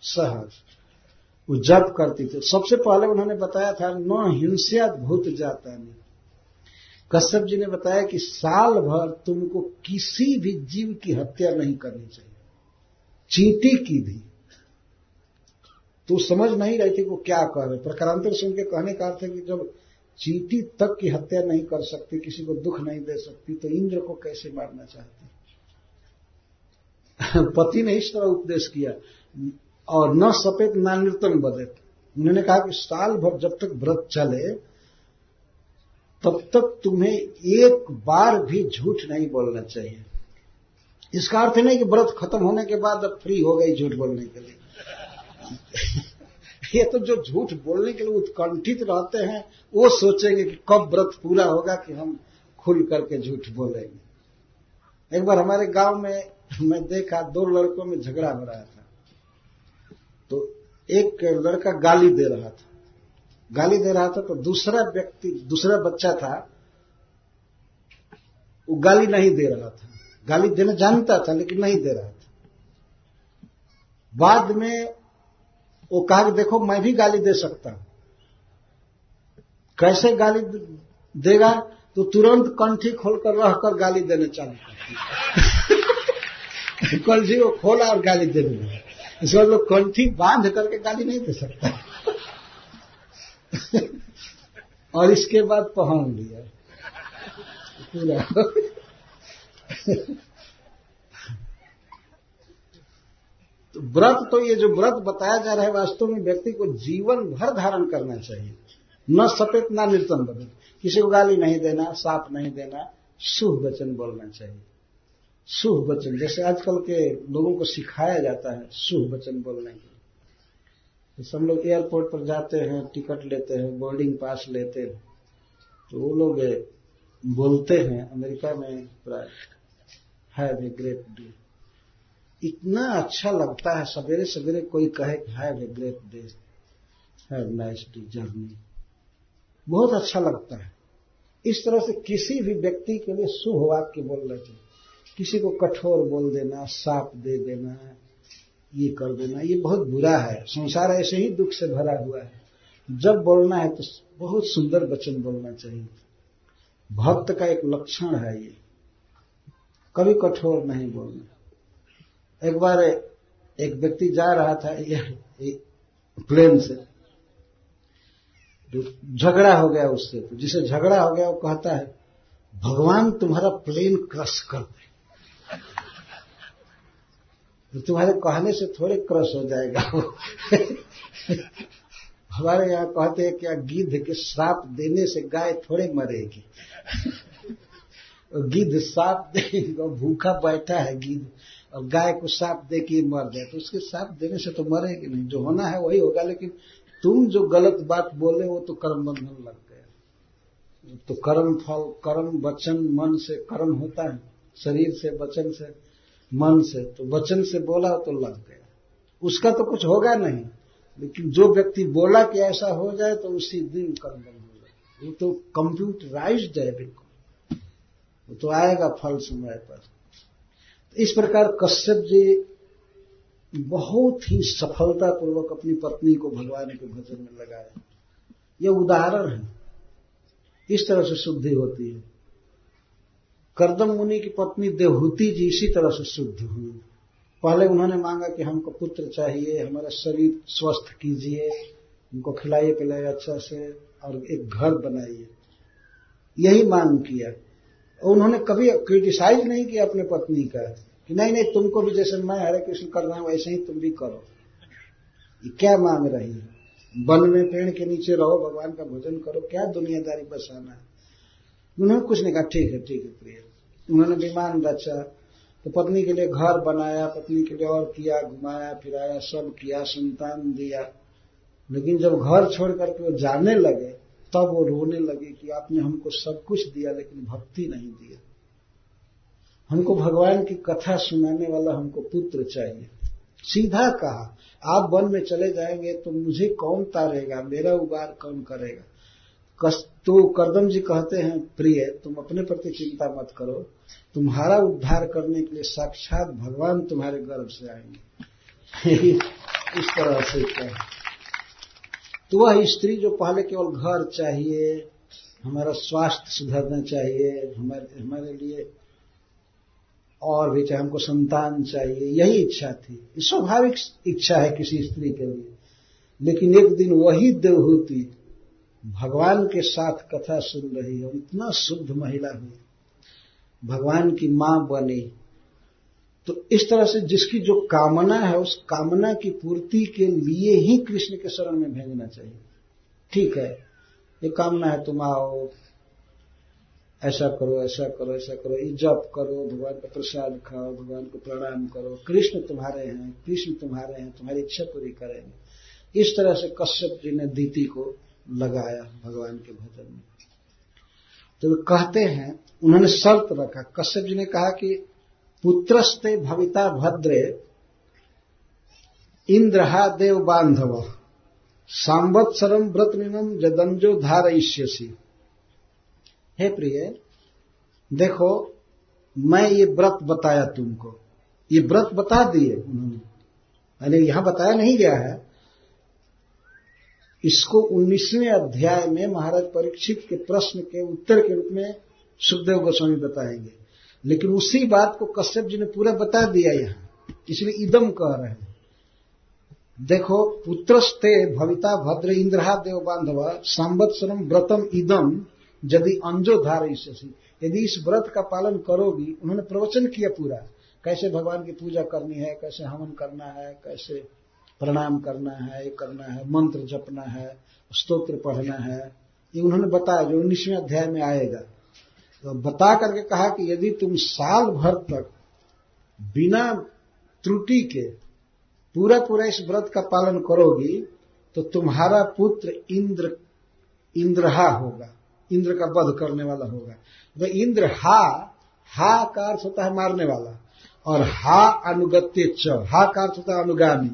सहज वो जप करती थी। सबसे पहले उन्होंने बताया था न हिंस्यात भूत जाता नहीं। कश्यप जी ने बताया कि साल भर तुमको किसी भी जीव की हत्या नहीं करनी चाहिए, चींटी की भी। तो समझ नहीं रही थी वो क्या कह रहे। प्रकारांतर से उनके कहने का अर्थ है कि जब चींटी तक की हत्या नहीं कर सकती, किसी को दुख नहीं दे सकती, तो इंद्र को कैसे मारना चाहती? पति ने इस तरह उपदेश किया। और न सपेत न नृतम बदेत, उन्होंने कहा कि साल भर जब तक व्रत चले तब तक तुम्हें एक बार भी झूठ नहीं बोलना चाहिए। इसका अर्थ नहीं कि व्रत खत्म होने के बाद अब फ्री हो गई झूठ बोलने के लिए। ये तो जो झूठ बोलने के लिए उत्कंठित रहते हैं वो सोचेंगे कि कब व्रत पूरा होगा कि हम खुल करके झूठ बोलेंगे। एक बार हमारे गांव में मैं देखा 2 लड़कों में झगड़ा हो रहा था। तो एक लड़का गाली दे रहा था तो दूसरा बच्चा था, वो गाली नहीं दे रहा था, गाली देना जानता था लेकिन नहीं दे रहा था। बाद में वो कहा कि देखो मैं भी गाली दे सकता हूं। कैसे गाली देगा? तो तुरंत कंठी खोलकर रहकर गाली देने चालू करती। कलजी को खोला और गाली देने लगा। इसका लोग कंठी बांध करके गाली नहीं दे सकता। और इसके बाद पहन लिया पूरा। तो व्रत, तो ये जो व्रत बताया जा रहा है वास्तव में व्यक्ति को जीवन भर धारण करना चाहिए। न सपेत ना निर्तन बदल, किसी को गाली नहीं देना, साप नहीं देना, शुभ वचन बोलना चाहिए। शुभ वचन, जैसे आजकल के लोगों को सिखाया जाता है शुभ वचन बोलने के लिए। तो सब लोग एयरपोर्ट पर जाते हैं, टिकट लेते हैं, बोर्डिंग पास लेते हैं, तो वो लोग बोलते हैं अमेरिका में प्राय हैव ए ग्रेट डे। इतना अच्छा लगता है सवेरे सवेरे कोई कहे have a great day, have nice day journey, बहुत अच्छा लगता है। इस तरह से किसी भी व्यक्ति के लिए शुभ वाक्य बोलना चाहिए। किसी को कठोर बोल देना, साप दे देना, ये कर देना, ये बहुत बुरा है। संसार ऐसे ही दुख से भरा हुआ है। जब बोलना है तो बहुत सुंदर वचन बोलना चाहिए। भक्त का एक लक्षण है ये, कभी कठोर नहीं बोलना। एक बार एक व्यक्ति जा रहा था प्लेन से, झगड़ा हो गया उससे। तो जिसे झगड़ा हो गया वो कहता है भगवान तुम्हारा प्लेन क्रश कर दे। तो तुम्हारे कहने से थोड़े क्रश हो जाएगा। हमारे यहाँ कहते हैं क्या, गिद्ध के श्राप देने से गाय थोड़े मरेगी। गिद्ध श्राप देगा, भूखा बैठा है गिद्ध, और गाय को श्राप दे के मर जाए तो उसके श्राप देने से तो मरेगी नहीं, जो होना है वही होगा। लेकिन तुम जो गलत बात बोले वो तो कर्म बंधन लग गया। तो कर्म फल, कर्म वचन मन से कर्म होता है, शरीर से, वचन से, मन से। तो वचन से बोला तो लग गया, उसका तो कुछ होगा नहीं। लेकिन जो व्यक्ति बोला कि ऐसा हो जाए तो उसी दिन कर्म बंध हो जाए। वो तो कंप्यूटराइज्ड है बिल्कुल, वो तो आएगा फल समय पर। तो इस प्रकार कश्यप जी बहुत ही सफलतापूर्वक अपनी पत्नी को भगवान के भजन में लगाया। यह उदाहरण है, इस तरह से शुद्धि होती है। कर्दम मुनि की पत्नी देवहूति जी इसी तरह से शुद्ध हुई। पहले उन्होंने मांगा कि हमको पुत्र चाहिए, हमारा शरीर स्वस्थ कीजिए, उनको खिलाइए पिलाइए अच्छा से, और एक घर बनाइए, यही मांग किया। उन्होंने कभी क्रिटिसाइज नहीं किया अपने पत्नी का कि नहीं नहीं तुमको भी जैसे मैं हरे कृष्ण कर रहा हूं वैसे ही तुम भी करो। ये क्या मांग रही है? वन में पेड़ के नीचे रहो, भगवान का भजन करो, क्या दुनियादारी बसाना है? उन्होंने कुछ नहीं कहा, ठीक है प्रिय। उन्होंने विमान रचा, तो पत्नी के लिए घर बनाया, पत्नी के लिए और किया, घुमाया फिराया, सब किया, संतान दिया। लेकिन जब घर छोड़ करके वो जाने लगे तब वो रोने लगे कि आपने हमको सब कुछ दिया लेकिन भक्ति नहीं दिया। हमको भगवान की कथा सुनाने वाला हमको पुत्र चाहिए। सीधा कहा, आप वन में चले जाएंगे तो मुझे कौन तारेगा, मेरा उबार कौन करेगा? तो कर्दम जी कहते हैं, प्रिय तुम अपने प्रति चिंता मत करो, तुम्हारा उद्धार करने के लिए साक्षात भगवान तुम्हारे गर्भ से आएंगे। इस तरह से क्या, तो वह स्त्री जो पहले केवल घर चाहिए, हमारा स्वास्थ्य सुधरना चाहिए, हमारे लिए और भी चाहे, हमको संतान चाहिए, यही इच्छा थी। स्वाभाविक इच्छा है किसी स्त्री के लिए। लेकिन एक दिन वही देवहूति भगवान के साथ कथा सुन रही है, इतना शुद्ध महिला हुई, भगवान की मां बनी। तो इस तरह से जिसकी जो कामना है उस कामना की पूर्ति के लिए ही कृष्ण के शरण में भेजना चाहिए। ठीक है, ये कामना है, तुम आओ, ऐसा करो ऐसा करो ऐसा करो, ये जप करो, भगवान का प्रसाद खाओ, भगवान को प्रणाम करो, कृष्ण तुम्हारे हैं, कृष्ण तुम्हारे हैं, तुम्हारी इच्छा पूरी करेंगे। इस तरह से कश्यप जी ने दीति को लगाया भगवान के भजन में। तो वे कहते हैं, उन्होंने शर्त रखा, कश्यप जी ने कहा कि पुत्रस्ते भविता भद्रे इंद्रहा देव बांधव सांवत्सरम व्रतमिमं जदंजो धारयिष्यसि। हे प्रिय, देखो मैं ये व्रत बताया तुमको, ये व्रत बता दिए उन्होंने, यानी यहां बताया नहीं गया है, इसको 19वें अध्याय में महाराज परीक्षित के प्रश्न के उत्तर के रूप में सुखदेव गोस्वामी बताएंगे। लेकिन उसी बात को कश्यप जी ने पूरा बता दिया यहां, इसलिए इदम कह रहे हैं। देखो, पुत्रस्ते भविता भद्र इंद्रहा देव बांधव संवत्सरम व्रतम इदम यदि अंजो धारयिष्यसि। यदि इस व्रत का पालन करोगी, उन्होंने प्रवचन किया पूरा, कैसे भगवान की पूजा करनी है, कैसे हवन करना है, कैसे प्रणाम करना है, ये करना है, मंत्र जपना है, स्तोत्र पढ़ना है, ये उन्होंने बताया जो 19वें अध्याय में आएगा। तो बता करके कहा कि यदि तुम साल भर तक बिना त्रुटि के पूरा पूरा इस व्रत का पालन करोगी तो तुम्हारा पुत्र इंद्रहा होगा, इंद्र का वध करने वाला होगा। तो इंद्र हा का अर्थ होता है मारने वाला, और हा अनुगत्य च, हा का अर्थ होता है अनुगामी,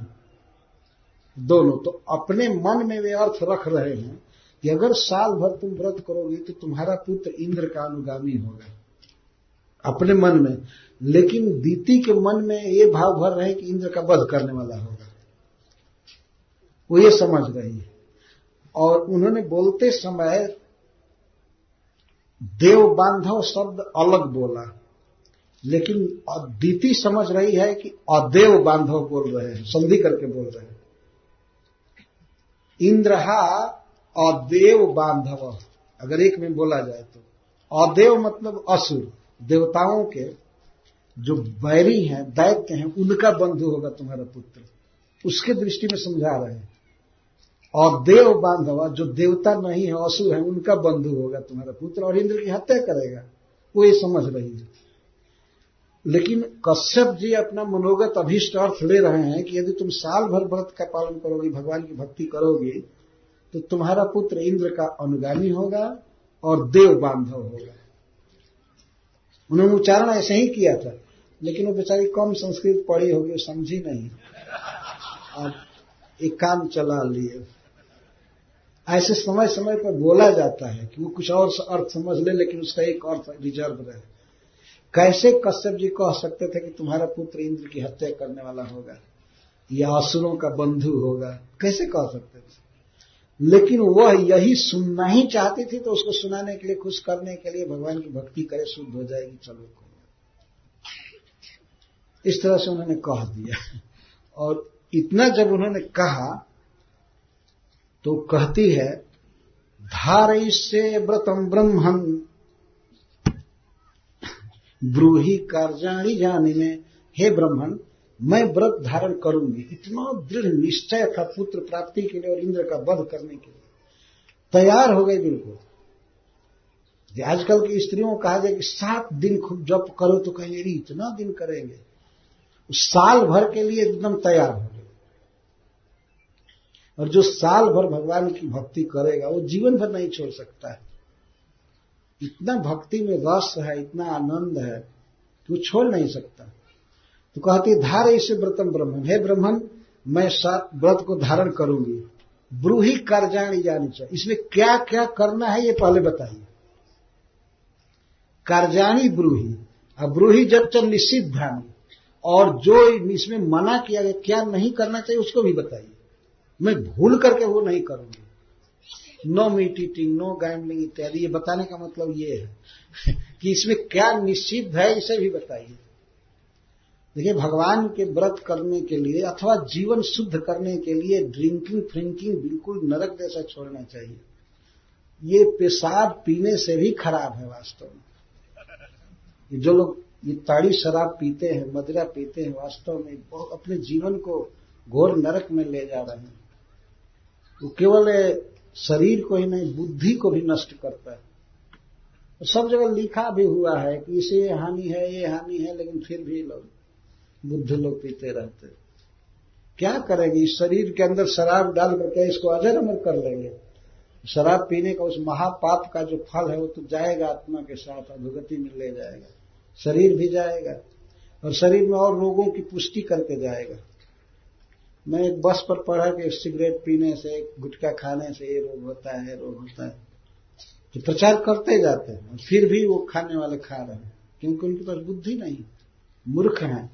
दोनों। तो अपने मन में वे अर्थ रख रहे हैं कि अगर साल भर तुम व्रत करोगी तो तुम्हारा पुत्र इंद्र का अनुगामी होगा, अपने मन में। लेकिन दीति के मन में ये भाव भर रहे कि इंद्र का वध करने वाला होगा, वो ये समझ रही है। और उन्होंने बोलते समय देव बांधव शब्द अलग बोला, लेकिन दीति समझ रही है कि अदेव बांधव बोल रहे हैं, संधि करके बोल रहे हैं। इंद्रहा अदेव बांधव अगर एक में बोला जाए तो अदेव मतलब असुर, देवताओं के जो बैरी हैं, दैत्य हैं, उनका बंधु होगा तुम्हारा पुत्र, उसके दृष्टि में समझा रहे हैं। और देव बांधव जो देवता नहीं है, असुर है, उनका बंधु होगा तुम्हारा पुत्र, और इंद्र की हत्या करेगा, वो ये समझ रही है। लेकिन कश्यप जी अपना मनोगत अभीष्ट अर्थ ले रहे हैं कि यदि तुम साल भर व्रत का पालन करोगी, भगवान की भक्ति करोगी, तो तुम्हारा पुत्र इंद्र का अनुगामी होगा और देव बांधव होगा। उन्होंने उच्चारण ऐसे ही किया था, लेकिन वो बेचारी कम संस्कृत पढ़ी होगी, समझी नहीं, और एक काम चला लिए। ऐसे समय समय पर बोला जाता है कि वो कुछ और अर्थ समझ ले, लेकिन उसका एक अर्थ रिजर्व रहे। कैसे कश्यप जी कह सकते थे कि तुम्हारा पुत्र इंद्र की हत्या करने वाला होगा या असुरों का बंधु होगा, कैसे कह सकते थे? लेकिन वह यही सुनना ही चाहती थी, तो उसको सुनाने के लिए, खुश करने के लिए भगवान की भक्ति करे, शुद्ध हो जाएगी, चलो इस तरह से उन्होंने कह दिया। और इतना जब उन्होंने कहा तो कहती है, धारयिष्ये व्रतम ब्रह्मन् ब्रूहि कार्याणि जानि में। हे ब्रह्मन, मैं व्रत धारण करूंगी। इतना दृढ़ निश्चय था पुत्र प्राप्ति के लिए और इंद्र का वध करने के लिए, तैयार हो गई बिल्कुल। आजकल की स्त्रियों को कहा जाए कि 7 दिन खूब जप करो, तो कहेंगे इतना दिन करेंगे, साल भर के लिए एकदम तैयार हो गए। और जो साल भर भगवान की भक्ति करेगा वो जीवन भर नहीं छोड़ सकता है। इतना भक्ति में रस है, इतना आनंद है कि वो छोड़ नहीं सकता। तो कहती धारयिष्ये व्रतम ब्रह्मन्, हे ब्रह्मन, मैं व्रत को धारण करूंगी। ब्रूहि कार्याणि जानि च, इसमें क्या क्या करना है ये पहले बताइए। कार्याणि ब्रूहि, अब ब्रूहि जब च निषिद्धानि, और जो इसमें मना किया गया क्या नहीं करना चाहिए उसको भी बताइए। मैं भूल करके वो नहीं करूंगी। No meat eating, no gambling इत्यादि, ये बताने का मतलब ये है कि इसमें क्या निषिद्ध है, इसे भी बताइए। देखिए, भगवान के व्रत करने के लिए अथवा जीवन शुद्ध करने के लिए ड्रिंकिंग फ्रिंकिंग बिल्कुल नरक जैसा छोड़ना चाहिए। ये पेशाब पीने से भी खराब है वास्तव में। जो लोग ये ताड़ी शराब पीते हैं, मदिरा पीते हैं, वास्तव में अपने जीवन को घोर नरक में ले जा रहे हैं। वो केवल शरीर को ही नहीं, बुद्धि को भी नष्ट करता है। सब जगह लिखा भी हुआ है कि इसे ये हानि है, ये हानि है, लेकिन फिर भी लोग बुद्ध लोग पीते रहते। क्या करेंगे? इस शरीर के अंदर शराब डाल करके इसको अजर अमर कर लेंगे। शराब पीने का उस महापाप का जो फल है वो तो जाएगा आत्मा के साथ, अधोगति में ले जाएगा, शरीर भी जाएगा और शरीर में और रोगों की पुष्टि करके जाएगा। मैं एक बस पर पढ़ा कि सिगरेट पीने से, गुटखा खाने से ये रोग होता है, रोग होता है, तो प्रचार करते जाते हैं। फिर भी वो खाने वाले खा रहे हैं, क्योंकि उनके पास बुद्धि नहीं, मूर्ख हैं,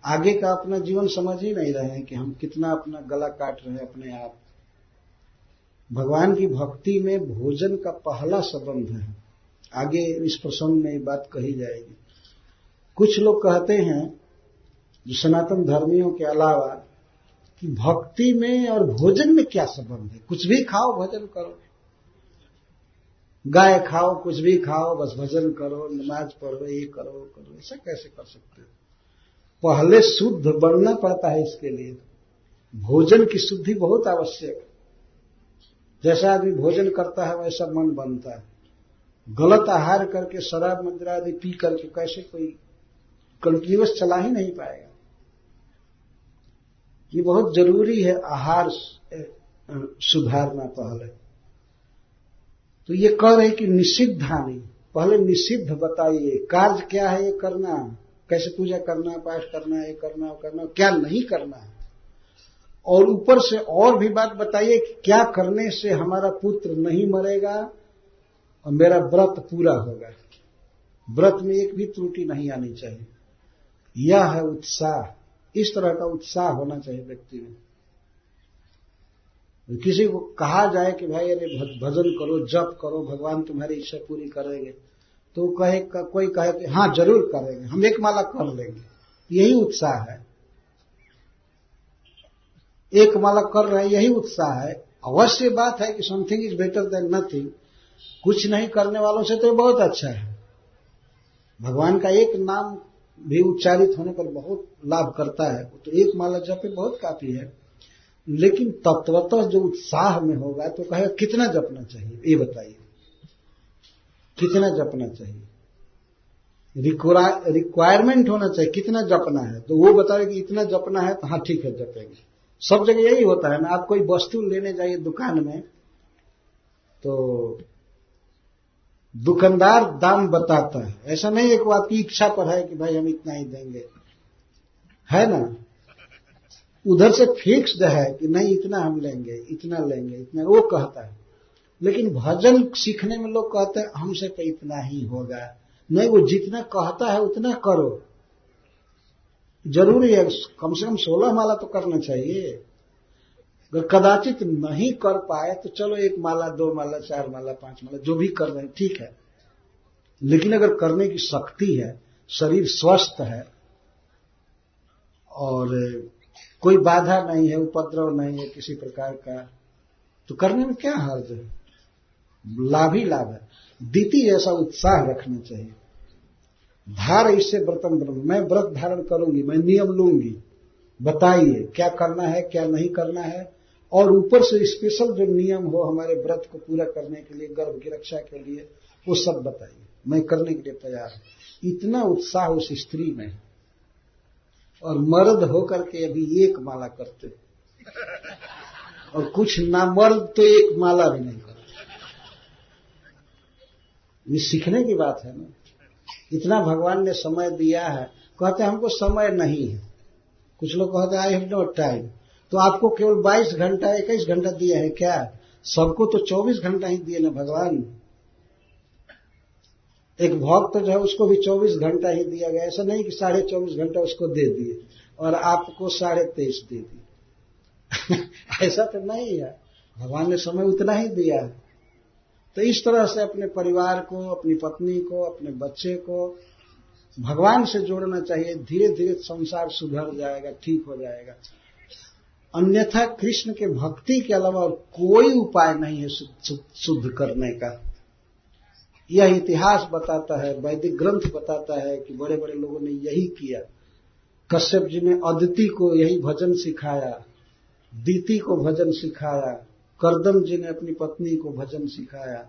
आगे का अपना जीवन समझ ही नहीं रहे हैं कि हम कितना अपना गला काट रहे हैं अपने आप। भगवान की भक्ति में भोजन का पहला संबंध है। आगे इस प्रसंग में बात कही जाएगी। कुछ लोग कहते हैं, जो सनातन धर्मियों के अलावा, कि भक्ति में और भोजन में क्या संबंध है? कुछ भी खाओ, भजन करो, गाय खाओ, कुछ भी खाओ, बस भजन करो, नमाज पढ़ो, ये करो करो, ऐसा कैसे कर सकते हो? पहले शुद्ध बनना पड़ता है। इसके लिए भोजन की शुद्धि बहुत आवश्यक है। जैसा आदमी भोजन करता है वैसा मन बनता है। गलत आहार करके शराब मदिरा आदि पी करके कैसे कोई कंटिन्यूअस चला ही नहीं पाएगा। ये बहुत जरूरी है आहार सुधारना पहले। तो ये कह रहे कि निषिद्ध हानि, पहले निषिद्ध बताइए, कार्य क्या है ये करना, कैसे पूजा करना, पाठ करना, ये करना, वो करना, क्या नहीं करना है। और ऊपर से और भी बात बताइए कि क्या करने से हमारा पुत्र नहीं मरेगा और मेरा व्रत पूरा होगा। व्रत में एक भी त्रुटि नहीं आनी चाहिए। यह है उत्साह। इस तरह का उत्साह होना चाहिए व्यक्ति में। किसी को कहा जाए कि भाई अरे भजन करो, जप करो, भगवान तुम्हारी इच्छा पूरी करेंगे, तो कोई कहे कि हाँ जरूर करेंगे, हम एक माला कर लेंगे, यही उत्साह है। एक माला कर रहे हैं, यही उत्साह है। अवश्य बात है कि something is better than nothing. कुछ नहीं करने वालों से तो बहुत अच्छा है। भगवान का एक नाम भी उच्चारित होने पर बहुत लाभ करता है, तो एक माला जपे बहुत काफी है। लेकिन तत्वतः जो उत्साह में होगा तो कहेगा कितना जपना चाहिए, ये बताइए, कितना जपना चाहिए। रिक्वायरमेंट होना चाहिए, कितना जपना है, तो वो बताए कि इतना जपना है, तो हाँ ठीक है जपेंगे। सब जगह यही होता है ना। आप कोई वस्तु लेने जाइए दुकान में, तो दुकानदार दाम बताता है, ऐसा नहीं है कि वो आपकी इच्छा पर है कि भाई हम इतना ही देंगे, है ना। उधर से फिक्स्ड है कि नहीं इतना हम लेंगे, इतना लेंगे, इतना वो कहता है। लेकिन भजन सीखने में लोग कहते हैं हमसे तो इतना ही होगा। नहीं, वो जितना कहता है उतना करो। जरूरी है कम से कम 16 माला तो करना चाहिए। अगर कदाचित नहीं कर पाए तो चलो 1 माला, 2 माला, 4 माला, 5 माला, जो भी कर रहे हैं ठीक है। लेकिन अगर करने की शक्ति है, शरीर स्वस्थ है और कोई बाधा नहीं है, उपद्रव नहीं है किसी प्रकार का, तो करने में क्या हर्ज है? लाभ ही लाभ है। द्वितीय ऐसा उत्साह रखना चाहिए। धार इससे व्रतम ब्रह्म, मैं व्रत धारण करूंगी, मैं नियम लूंगी, बताइए क्या करना है क्या नहीं करना है। और ऊपर से स्पेशल जो नियम हो हमारे व्रत को पूरा करने के लिए, गर्भ की रक्षा के लिए, वो सब बताइए, मैं करने के लिए तैयार हूं। इतना उत्साह उस स्त्री में। और मर्द होकर के अभी 1 माला करते, और कुछ ना मर्द तो 1 माला भी नहीं करते। ये सीखने की बात है ना। इतना भगवान ने समय दिया है। कहते हैं हमको समय नहीं है। कुछ लोग कहते हैं आई हैव नो टाइम। तो आपको केवल 22 घंटा 21 घंटा दिया है क्या? सबको तो 24 घंटा ही दिए ना भगवान। एक भक्त तो जो है उसको भी 24 घंटा ही दिया गया। ऐसा नहीं कि 24.5 घंटा उसको दे दिए और आपको 23.5 दे दिए। ऐसा तो नहीं है। भगवान ने समय उतना ही दिया है। तो इस तरह से अपने परिवार को, अपनी पत्नी को, अपने बच्चे को भगवान से जोड़ना चाहिए। धीरे धीरे संसार सुधर जाएगा, ठीक हो जाएगा। अन्यथा कृष्ण के भक्ति के अलावा कोई उपाय नहीं है शुद्ध करने का। यह इतिहास बताता है, वैदिक ग्रंथ बताता है कि बड़े बड़े लोगों ने यही किया। कश्यप जी ने अदिति को यही भजन सिखाया, दीति को भजन सिखाया, कर्दम जी ने अपनी पत्नी को भजन सिखाया।